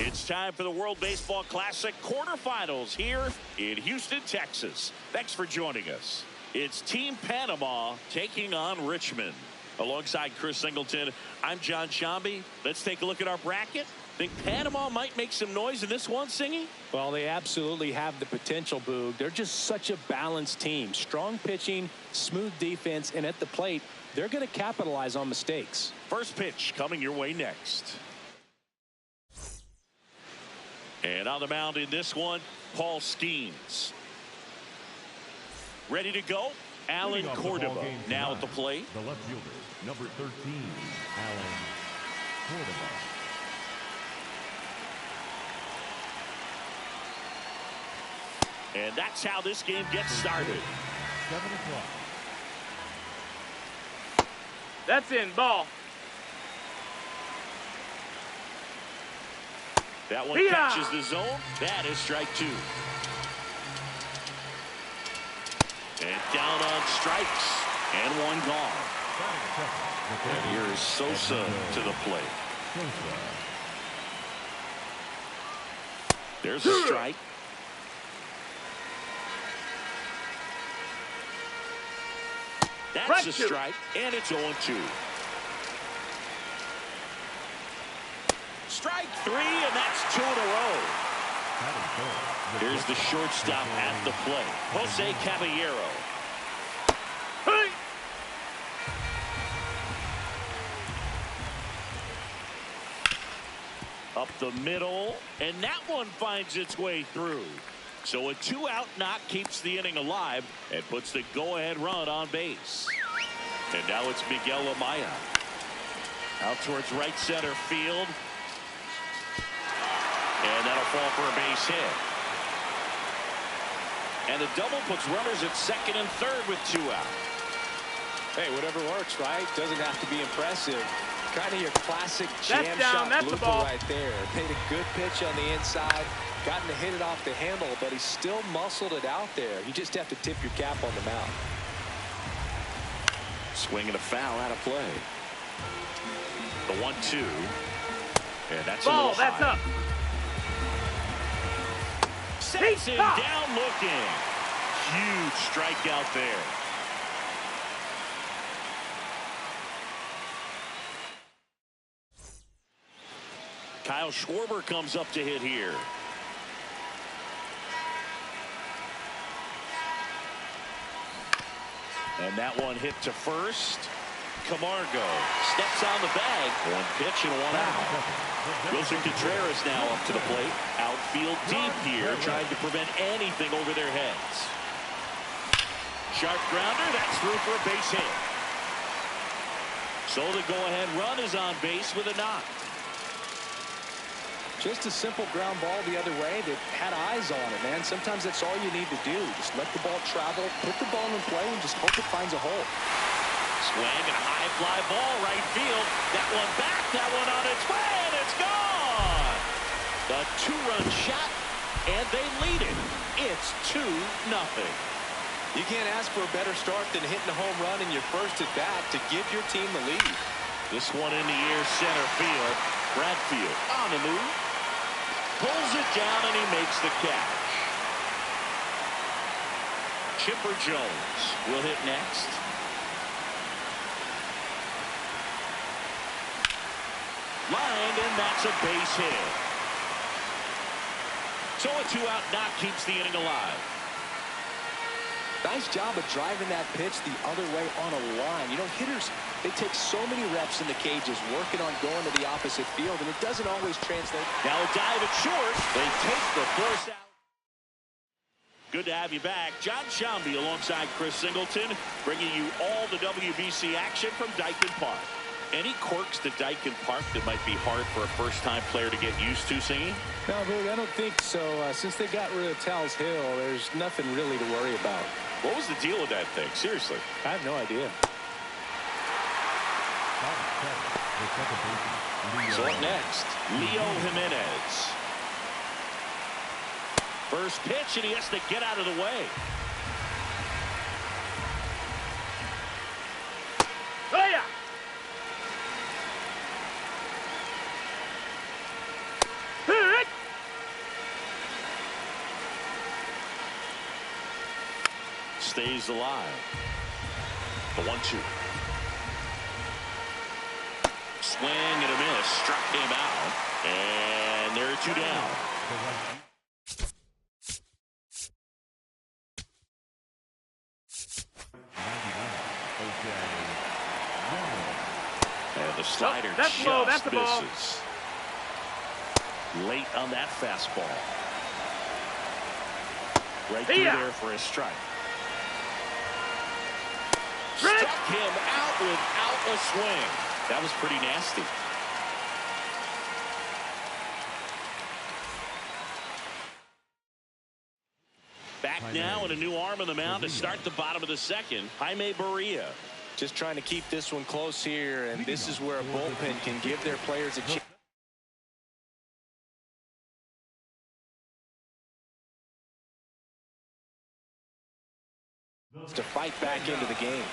It's time for the World Baseball Classic quarterfinals here in Houston, Texas. Thanks for joining us. It's Team Panama taking on Richmond. Alongside Chris Singleton, I'm John Shambi. Let's take a look at our bracket. Think Panama might make some noise in this one, Singy? Well, they absolutely have the potential, Boog. They're just such a balanced team. Strong pitching, smooth defense, and at the plate, they're going to capitalize on mistakes. First pitch coming your way next. And on the mound in this one, Paul Skeens. Ready to go, Alan Cordova now at the plate. The left fielder, number 13, Alan Cordova. And that's how this game gets started. 7 o'clock. That's in. Ball. That one catches the zone. That is strike two. And down on strikes. And one gone. And here is Sosa to the plate. There's a strike. That's a strike. And it's 0-2. Strike three, and that's 2 in a row. Here's the shortstop at the plate, Jose Caballero. Hey! Up the middle, and that one finds its way through. So a 2-out knock keeps the inning alive and puts the go-ahead run on base. And now it's Miguel Amaya. Out towards right center field. And that'll fall for a base hit. And the double puts runners at second and third with 2 out. Hey, whatever works, right? Doesn't have to be impressive. Kind of your classic jam shot blooper right there. Made a good pitch on the inside. Gotten to hit it off the handle, but he still muscled it out there. You just have to tip your cap on the mound. Swing and a foul out of play. The 1-2. And that's ball, a little that's high. up. Sends him down looking. Huge strikeout there. Kyle Schwarber comes up to hit here. And that one hit to first. Camargo steps on the bag. 1 pitch and 1 out. Wilson Contreras now up to the plate. Outfield deep here, trying to prevent anything over their heads. Sharp grounder, that's through for a base hit. So the go-ahead run is on base with a knock. Just a simple ground ball the other way that had eyes on it, man. Sometimes that's all you need to do. Just let the ball travel, put the ball in play, and just hope it finds a hole. Swing and a high fly ball right field. That one back, that one on its way, and it's gone. The 2-run shot, and they lead it. It's 2-0. You can't ask for a better start than hitting a home run in your first at bat to give your team the lead. This one in the air, center field. Bradfield on the move. Pulls it down, and he makes the catch. Chipper Jones will hit next. Lined, and that's a base hit. So a 2-out knock keeps the inning alive. Nice job of driving that pitch the other way on a line. You know, hitters, they take so many reps in the cages working on going to the opposite field, and it doesn't always translate. Now a dive at short. They take the first out. Good to have you back. John Shambi alongside Chris Singleton, bringing you all the WBC action from Dyken Park. Any quirks to Dyken Park that might be hard for a first-time player to get used to, Singy? No, Boog, I don't think so. Since they got rid of Tal's Hill, there's nothing really to worry about. What was the deal with that thing? Seriously. I have no idea. So up next, Leo Jimenez. First pitch, and he has to get out of the way. Oh, yeah. Stays alive. The 1-2. Swing and a miss. Struck him out. And there are 2 down. And the slider that's low. That's just the ball. misses. Late on that fastball. Right through there for a strike. Struck him out without a swing. That was pretty nasty. Back now and a new arm on the mound to start the bottom of the second. Jaime Barria. Just trying to keep this one close here, and this is where a bullpen can give their players a chance to fight back into the game.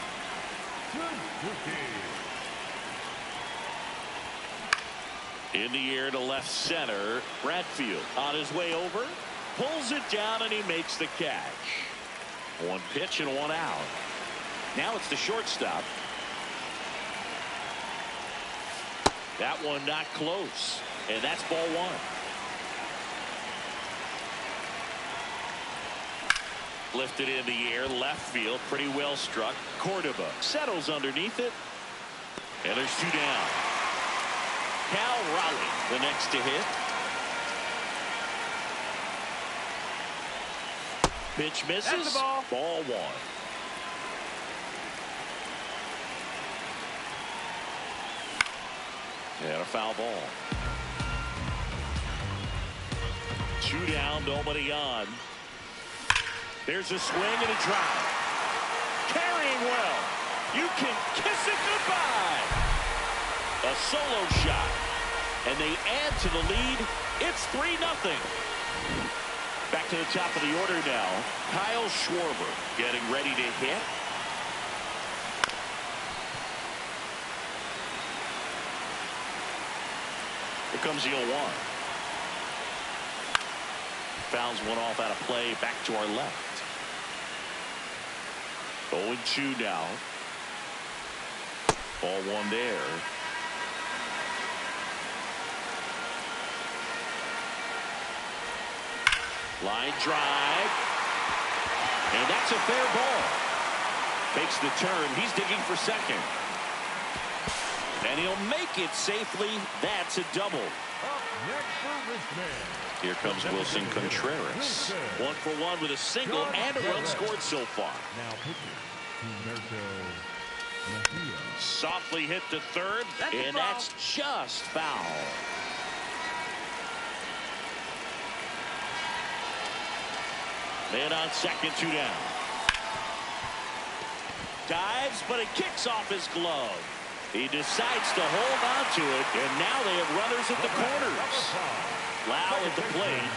In the air to left center. Bradfield on his way over. Pulls it down, and he makes the catch. 1 pitch and 1 out. Now it's the shortstop. That one not close. And that's ball one. Lifted in the air, left field, pretty well struck. Cordoba settles underneath it. And there's two down. Cal Raleigh, the next to hit. Pitch misses. That's the ball. Ball one. And a foul ball. Two down, nobody on. There's a swing and a drive. Carrying well. You can kiss it goodbye. A solo shot. And they add to the lead. It's 3-0. Back to the top of the order now. Kyle Schwarber getting ready to hit. Here comes the 0-1. Fouls one off out of play. Back to our left. 0-2 now. Ball one there. Line drive. And that's a fair ball. Makes the turn. He's digging for second. And he'll make it safely. That's a double. Up next for Richmond. Here comes Wilson Contreras. 1-for-1 with a single and a run scored so far. Now pitching, Humberto Mejia. Softly hit to third, and that's just foul. Man on second, two down. Dives, but it kicks off his glove. He decides to hold on to it, and now they have runners at the corners. Lau at the plate.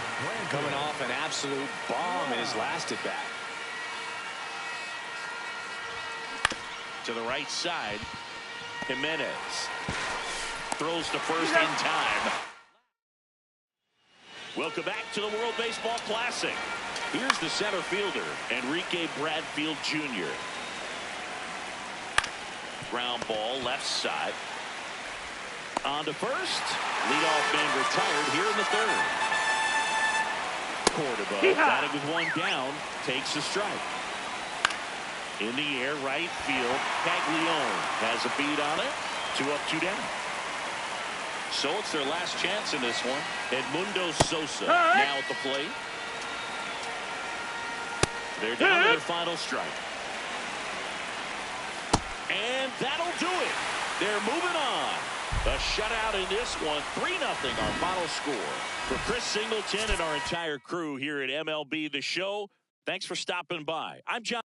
Coming off an absolute bomb in his last at bat. To the right side, Jimenez throws to first in time. Welcome back to the World Baseball Classic. Here's the center fielder, Enrique Bradfield Jr. Ground ball, left side. On to first. Leadoff man retired here in the third. Cordoba batting with one down, takes a strike. In the air, right field. Caglione has a beat on it. 2 up, 2 down. So it's their last chance in this one. Edmundo Sosa now at the plate. They're down to their final strike. And that'll do it. They're moving on. A shutout in this one. 3-0 our final score. For Chris Singleton and our entire crew here at MLB The Show, thanks for stopping by. I'm John.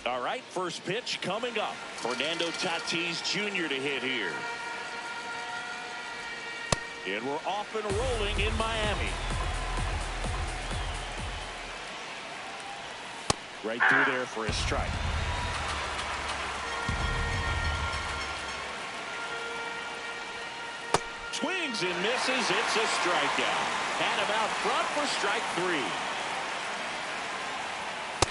All right, first pitch coming up. Fernando Tatis Jr. to hit here. And we're off and rolling in Miami. Right through there for a strike. Swings and misses. It's a strikeout. Had him out front for strike 3.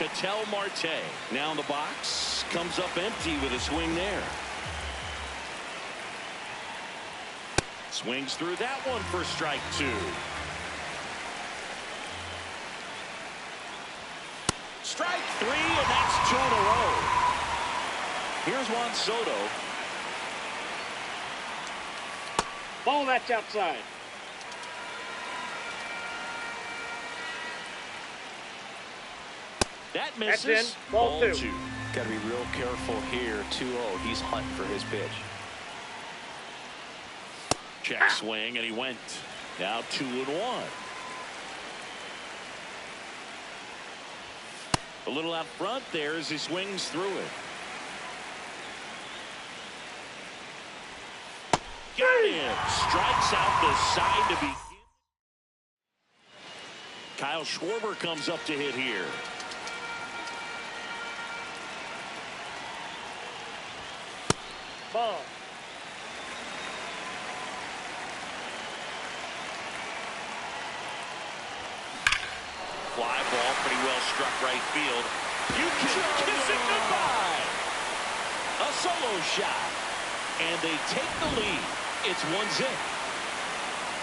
Ketel Marte now in the box, comes up empty with a swing there. Swings through that one for strike 2. Strike 3, and that's 2 in a row. Here's Juan Soto. Ball, that's outside. That misses. That's in. Ball 2. Got to be real careful here. 2-0. He's hunting for his pitch. Check swing, and he went. Now 2-1. A little out front there as he swings through it. Got him. Strikes out the side to begin. Kyle Schwarber comes up to hit here. Ball. Fly ball, pretty well struck right field. You can kiss it goodbye. A solo shot. And they take the lead. It's 1-0.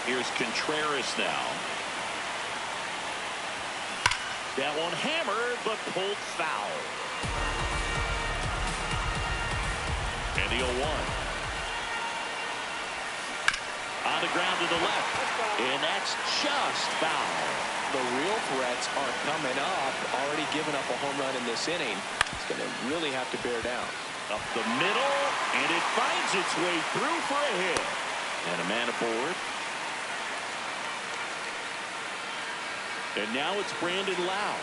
Here's Contreras now. That one hammered, but pulled foul. And the 0-1. On the ground to the left. And that's just foul. The real threats are coming up. Already given up a home run in this inning. It's going to really have to bear down. Up the middle, and it finds its way through for a hit. And a man aboard. And now it's Brandon Lau.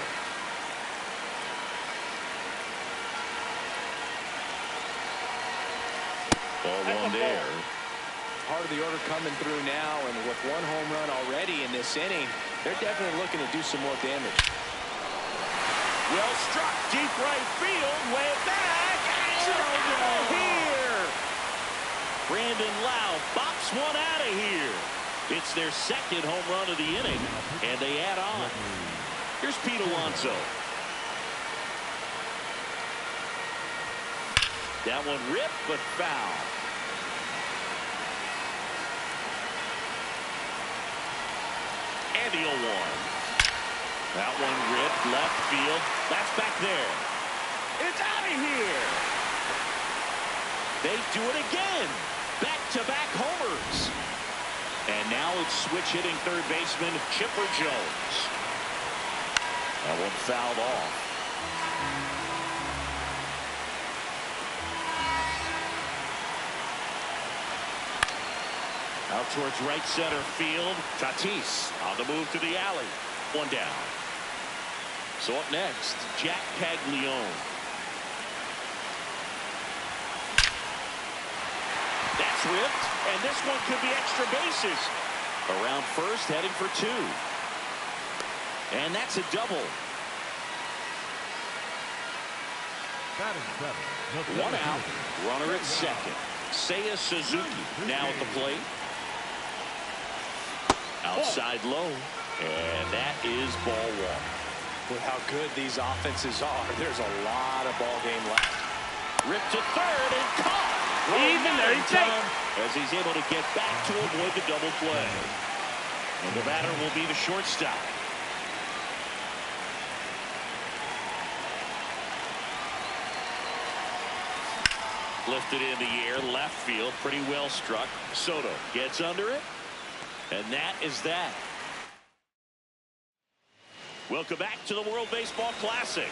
Ball one there. Part of the order coming through now, and with one home run already in this inning, they're definitely looking to do some more damage. Well struck, deep right field, way back, and out of here. Brandon Lau bops one out of here. It's their second home run of the inning, and they add on. Here's Pete Alonso. That one ripped, but foul. And the 0-1. That one ripped left field. That's back there. It's out of here. They do it again. Back-to-back homers. And now it's switch hitting third baseman Chipper Jones. That one fouled off. Out towards right center field. Tatis on the move to the alley. One down. So up next, Jack Paglione. That's ripped, and this one could be extra bases. Around first, heading for two. And that's a double. One out, runner at second. Seiya Suzuki now at the plate. Outside low, and that is ball one. With how good these offenses are, there's a lot of ball game left. Ripped to third and caught. Even there, as he's able to get back to avoid the double play. And the batter will be the shortstop. Lifted in the air, left field, pretty well struck. Soto gets under it, and that is that. Welcome back to the World Baseball Classic.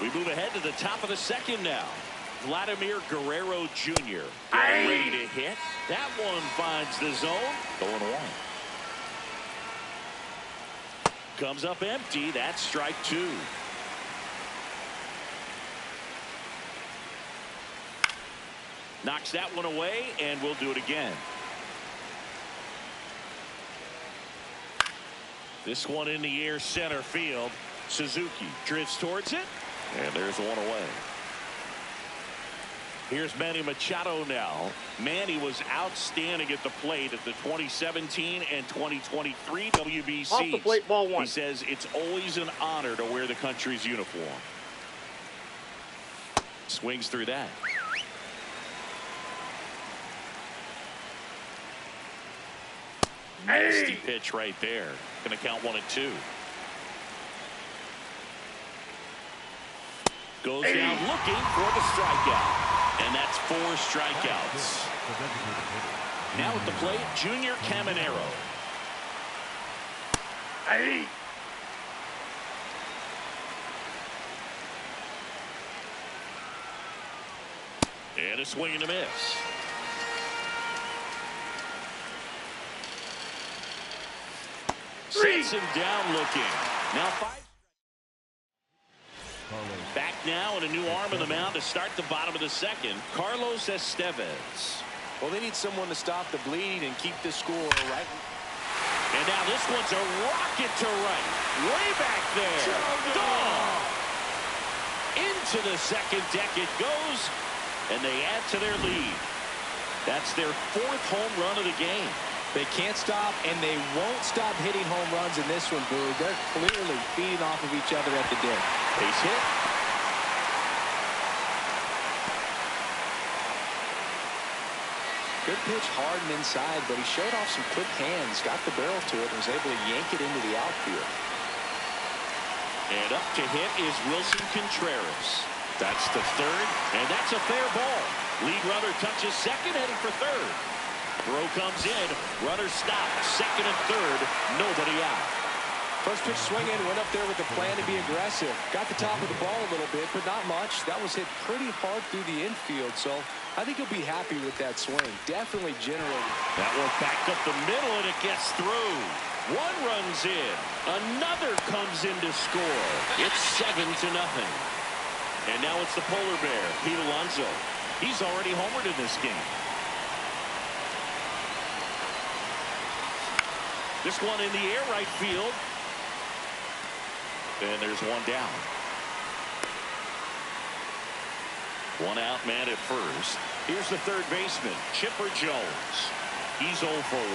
We move ahead to the top of the second now. Vladimir Guerrero Jr. getting ready to hit. That one finds the zone. 0-1. Comes up empty. That's strike two. Knocks that one away, and we'll do it again. This one in the air, center field. Suzuki drifts towards it, and there's one away. Here's Manny Machado now. Manny was outstanding at the plate at the 2017 and 2023 WBCs. Off the plate, ball one. He says it's always an honor to wear the country's uniform. Swings through that. Nasty pitch right there. Going to count 1-2. Goes down looking for the strikeout. And that's 4 strikeouts. Now at the plate, Junior Caminero. And a swing and a miss. Sets him down looking. Now 5. Carlos. Back now and a new arm in the mound to start the bottom of the second. Carlos Estevez. Well, they need someone to stop the bleeding and keep the score right. And now this one's a rocket to right. Way back there. Gone. Into the second deck it goes. And they add to their lead. That's their 4th home run of the game. They can't stop, and they won't stop hitting home runs in this one, Boo. They're clearly feeding off of each other at the dip. Base hit. Good pitch, hard and inside, but he showed off some quick hands, got the barrel to it, and was able to yank it into the outfield. And up to hit is Wilson Contreras. That's the 3rd, and that's a fair ball. Lead runner touches second, heading for 3rd. Throw comes in, runner stopped, 2nd and 3rd, nobody out. First pitch swinging, went up there with the plan to be aggressive. Got the top of the ball a little bit, but not much. That was hit pretty hard through the infield, so I think he'll be happy with that swing. Definitely generated. That one back up the middle, and it gets through. One runs in. Another comes in to score. It's 7-0. And now it's the polar bear, Pete Alonso. He's already homered in this game. This one in the air, right field. And there's one down. One out, man at first. Here's the 3rd baseman, Chipper Jones. He's 0 for 1.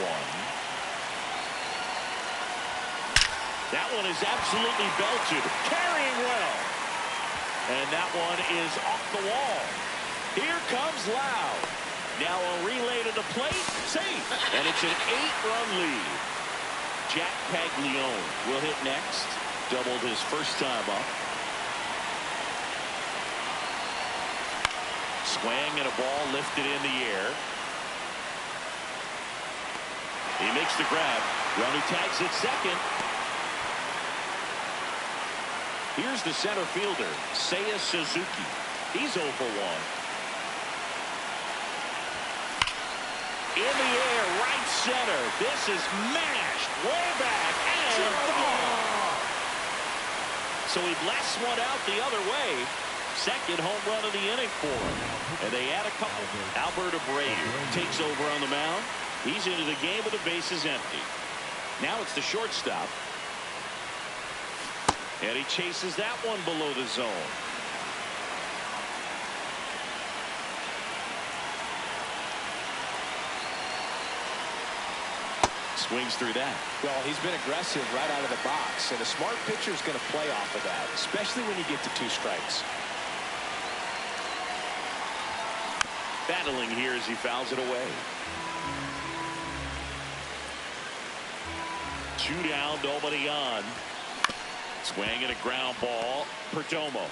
That one is absolutely belted. Carrying well. And that one is off the wall. Here comes Loud. Now a relay to the plate. Safe. And it's an 8-run lead. Jack Paglione will hit next. Doubled his first time up. Swing and a ball lifted in the air. He makes the grab. Runner tags at second. Here's the center fielder, Seiya Suzuki. He's 0 for 1. In the air, right center. This is mashed way back and gone. So he blasts one out the other way. 2nd home run of the inning for him. And they add a couple. Albert Abreu takes over on the mound. He's into the game with the bases empty. Now it's the shortstop. And he chases that one below the zone. Swings through that. Well, he's been aggressive right out of the box, and a smart pitcher is going to play off of that, especially when you get to 2 strikes. Battling here as he fouls it away. 2 down, nobody on. Swing and a ground ball. Perdomo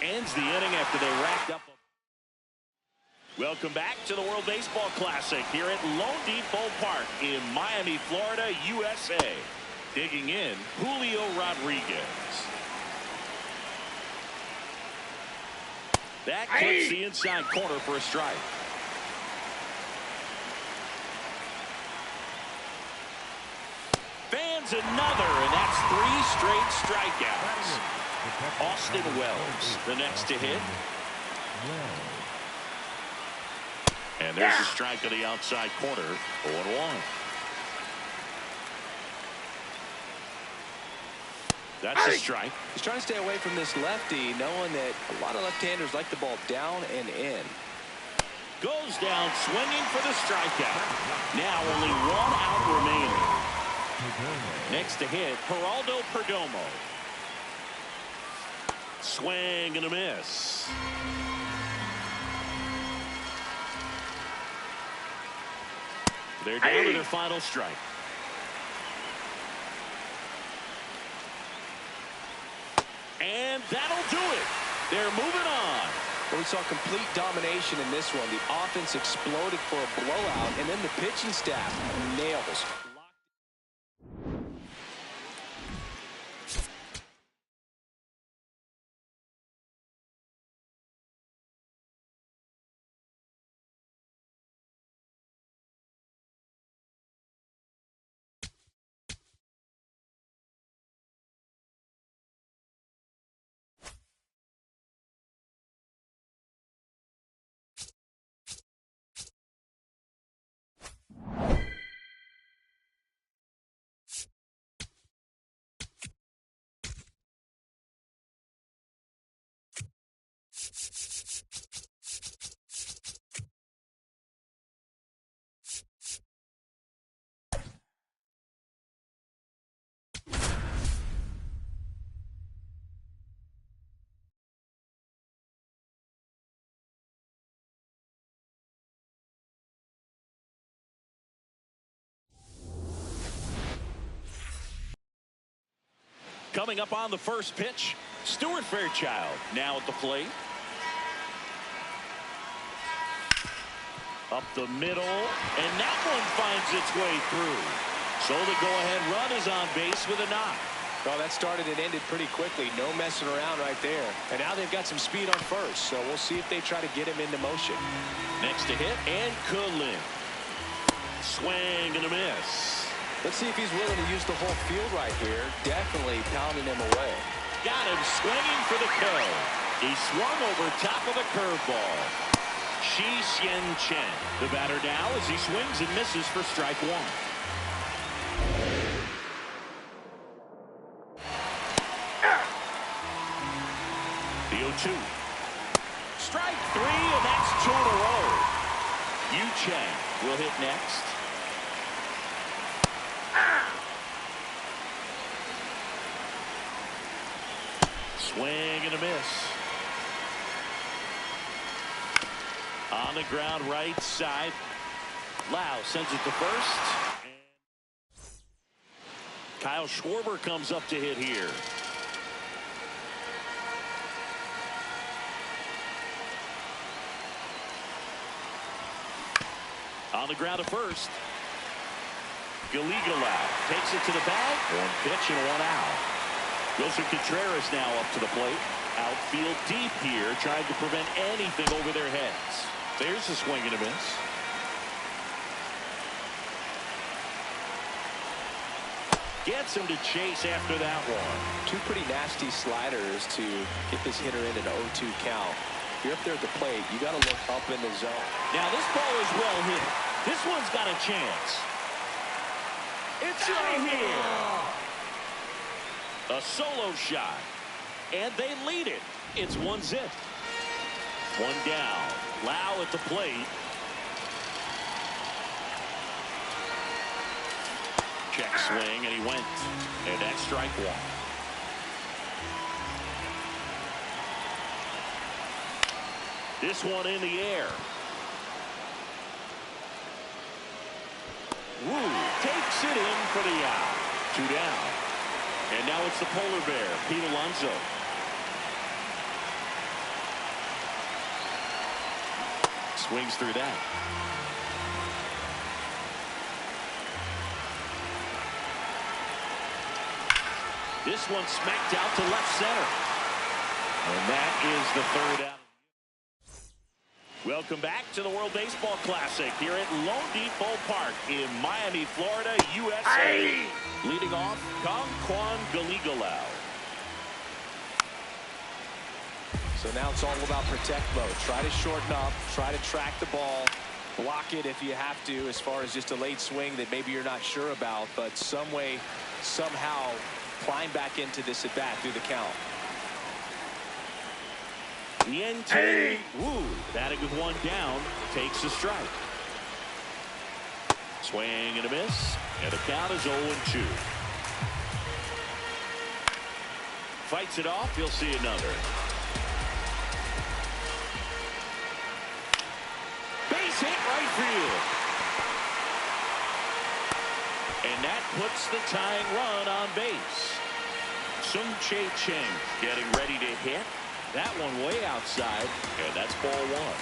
ends the inning after they racked up. Welcome back to the World Baseball Classic here at Lone Depot Park in Miami, Florida, USA. Digging in, Julio Rodriguez. That clips the inside corner for a strike. Fans another, and that's 3 straight strikeouts. Austin Wells, the next to hit. And there's a strike on the outside corner, 0-1. That's a strike. He's trying to stay away from this lefty, knowing that a lot of left-handers like the ball down and in. Goes down swinging for the strikeout. Now only 1 out remaining. Next to hit, Geraldo Perdomo. Swing and a miss. They're down to their final strike. And that'll do it. They're moving on. Well, we saw complete domination in this one. The offense exploded for a blowout, and then the pitching staff nails. Coming up on the first pitch, Stuart Fairchild now at the plate. Up the middle, and that one finds its way through. So the go-ahead run is on base with a knock. Well, that started and ended pretty quickly. No messing around right there. And now they've got some speed on first, so we'll see if they try to get him into motion. Next to hit, and Cullen. Swing and a miss. Let's see if he's willing to use the whole field right here. Definitely pounding him away. Got him swinging for the kill. He swung over top of the curveball. Shi Xian Chen, the batter now as he swings and misses for strike one. The 0-2. Strike three, and that's 2 in a row. Yu Chang will hit next. Swing and a miss. On the ground, right side. Lau sends it to first. Kyle Schwarber comes up to hit here. On the ground to first. Galigalau takes it to the bag. One pitch and one out. Wilson Contreras now up to the plate. Outfield deep here, trying to prevent anything over their heads. There's a swing and a miss. Gets him to chase after that one. Two pretty nasty sliders to get this hitter in an 0-2 count. If you're up there at the plate, you got to look up in the zone. Now this ball is well hit. This one's got a chance. It's out of here. A solo shot. And they lead it. It's 1-0. One down. Lau at the plate. Check swing, and he went. And that's strike one. This one in the air. Woo, takes it in for the out. 2 down. And now it's the polar bear, Pete Alonso. Swings through that. This one smacked out to left center. And that is the third out. Welcome back to the World Baseball Classic here at Lone Depot Park in Miami, Florida, USA. Leading off, Kong Galigalau. So now it's all about protect mode. Try to shorten up, try to track the ball, block it if you have to, as far as just a late swing that maybe you're not sure about, but some way, somehow climb back into this at bat through the count. Niente. Woo, batting with one down, takes a strike. Swing and a miss, and the count is 0-2. Fights it off, you'll see another. Base hit right field. And that puts the tying run on base. Sung Chae Cheng getting ready to hit. That one way outside, and that's ball one.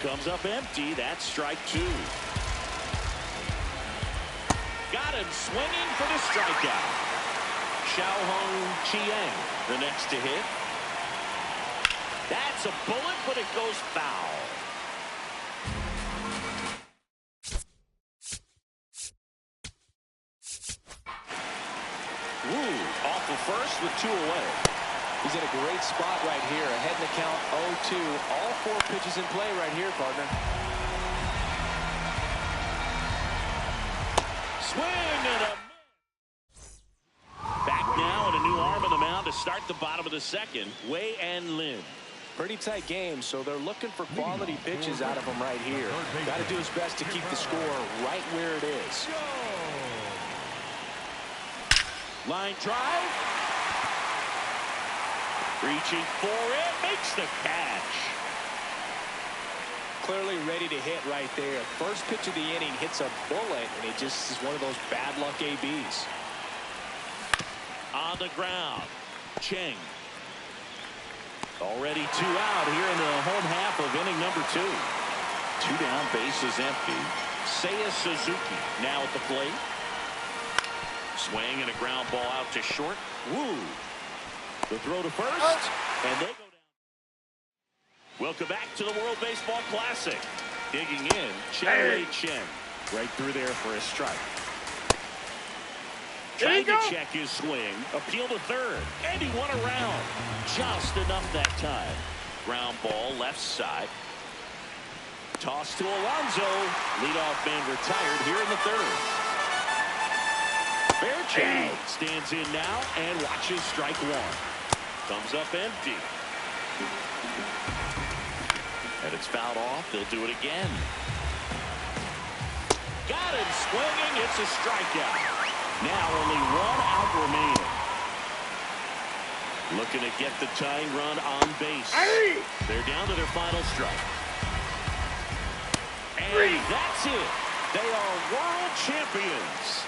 Comes up empty. That's strike two. Got him swinging for the strikeout. Xiaohong Chiang, the next to hit. That's a bullet, but it goes foul. Woo, off the first with 2 away. He's in a great spot right here. Ahead in the count, 0-2. All 4 pitches in play right here, partner. Swing and a miss. Back now, and a new arm on the mound to start the bottom of the second. Wei and Lin. Pretty tight game, so they're looking for quality pitches out of him right here. Got to do his best to keep the score right where it is. Line drive. Reaching for it. Makes the catch. clearly ready to hit right there. First pitch of the inning hits a bullet, and it just is one of those bad luck ABs. On the ground, Cheng. Already 2 out here in the home half of inning number 2. 2 down, bases empty. Seiya Suzuki now at the plate. Swing and a ground ball out to short. Woo. The throw to first, and they go down. Welcome back to the World Baseball Classic. Digging in, Chen Chen. Right through there for a strike. Trying to check his swing. Appeal to third. And he won around. Just enough that time. Ground ball left side. Toss to Alonso. Leadoff man retired here in the third. Fairchild stands in now and watches strike 1. Comes up empty. And it's fouled off. They'll do it again. Got him swinging. It's a strikeout. Now only 1 out remaining. Looking to get the tying run on base. They're down to their final strike. And that's it. They are world champions.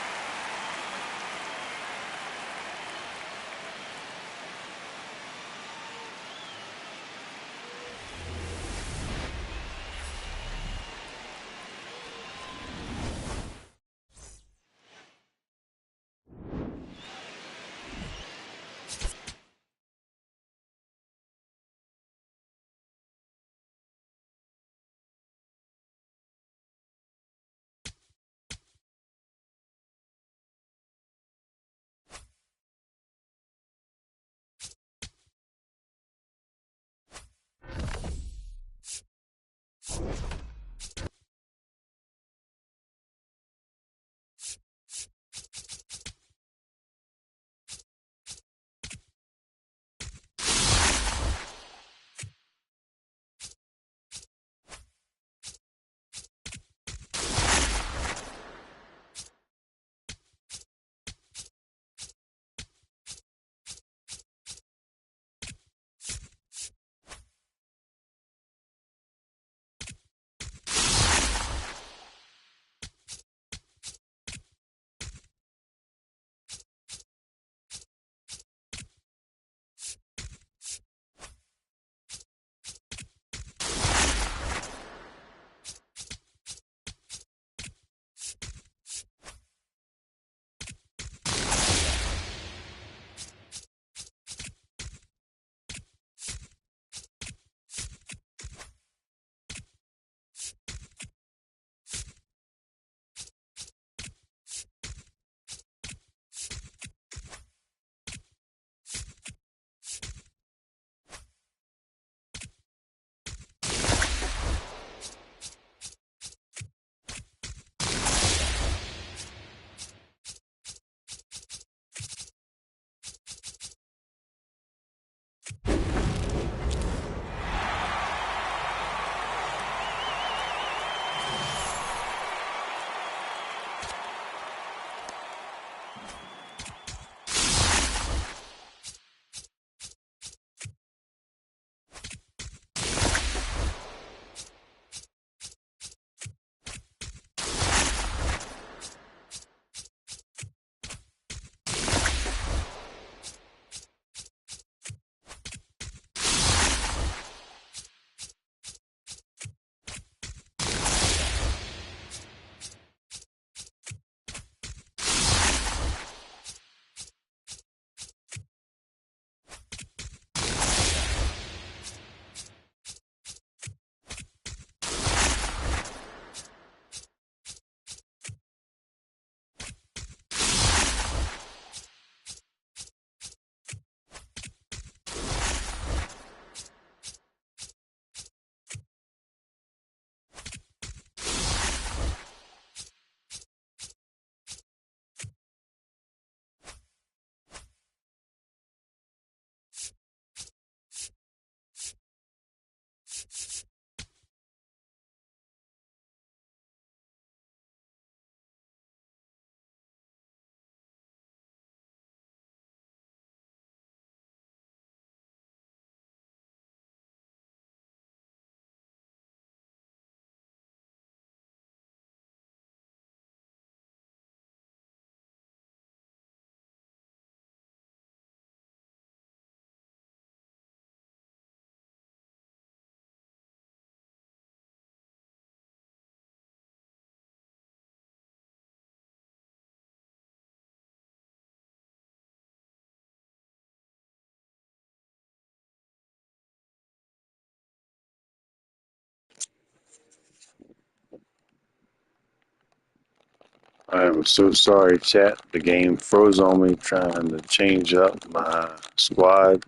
I am so sorry, chat. The game froze on me trying to change up my squad.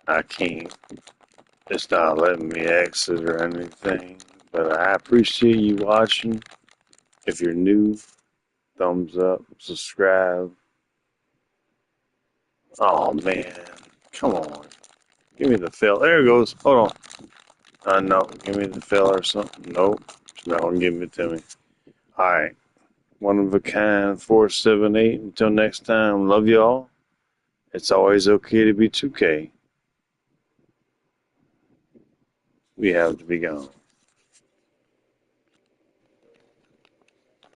I can't. It's not letting me exit or anything. But I appreciate you watching. If you're new, thumbs up, subscribe. Oh, man. Come on. Give me the fill. There it goes. Hold on. No. Give me the fill or something. Nope. It's not going to give it to me. All right. One of a kind, 478. Until next time, love y'all. It's always okay to be 2K. We have to be gone.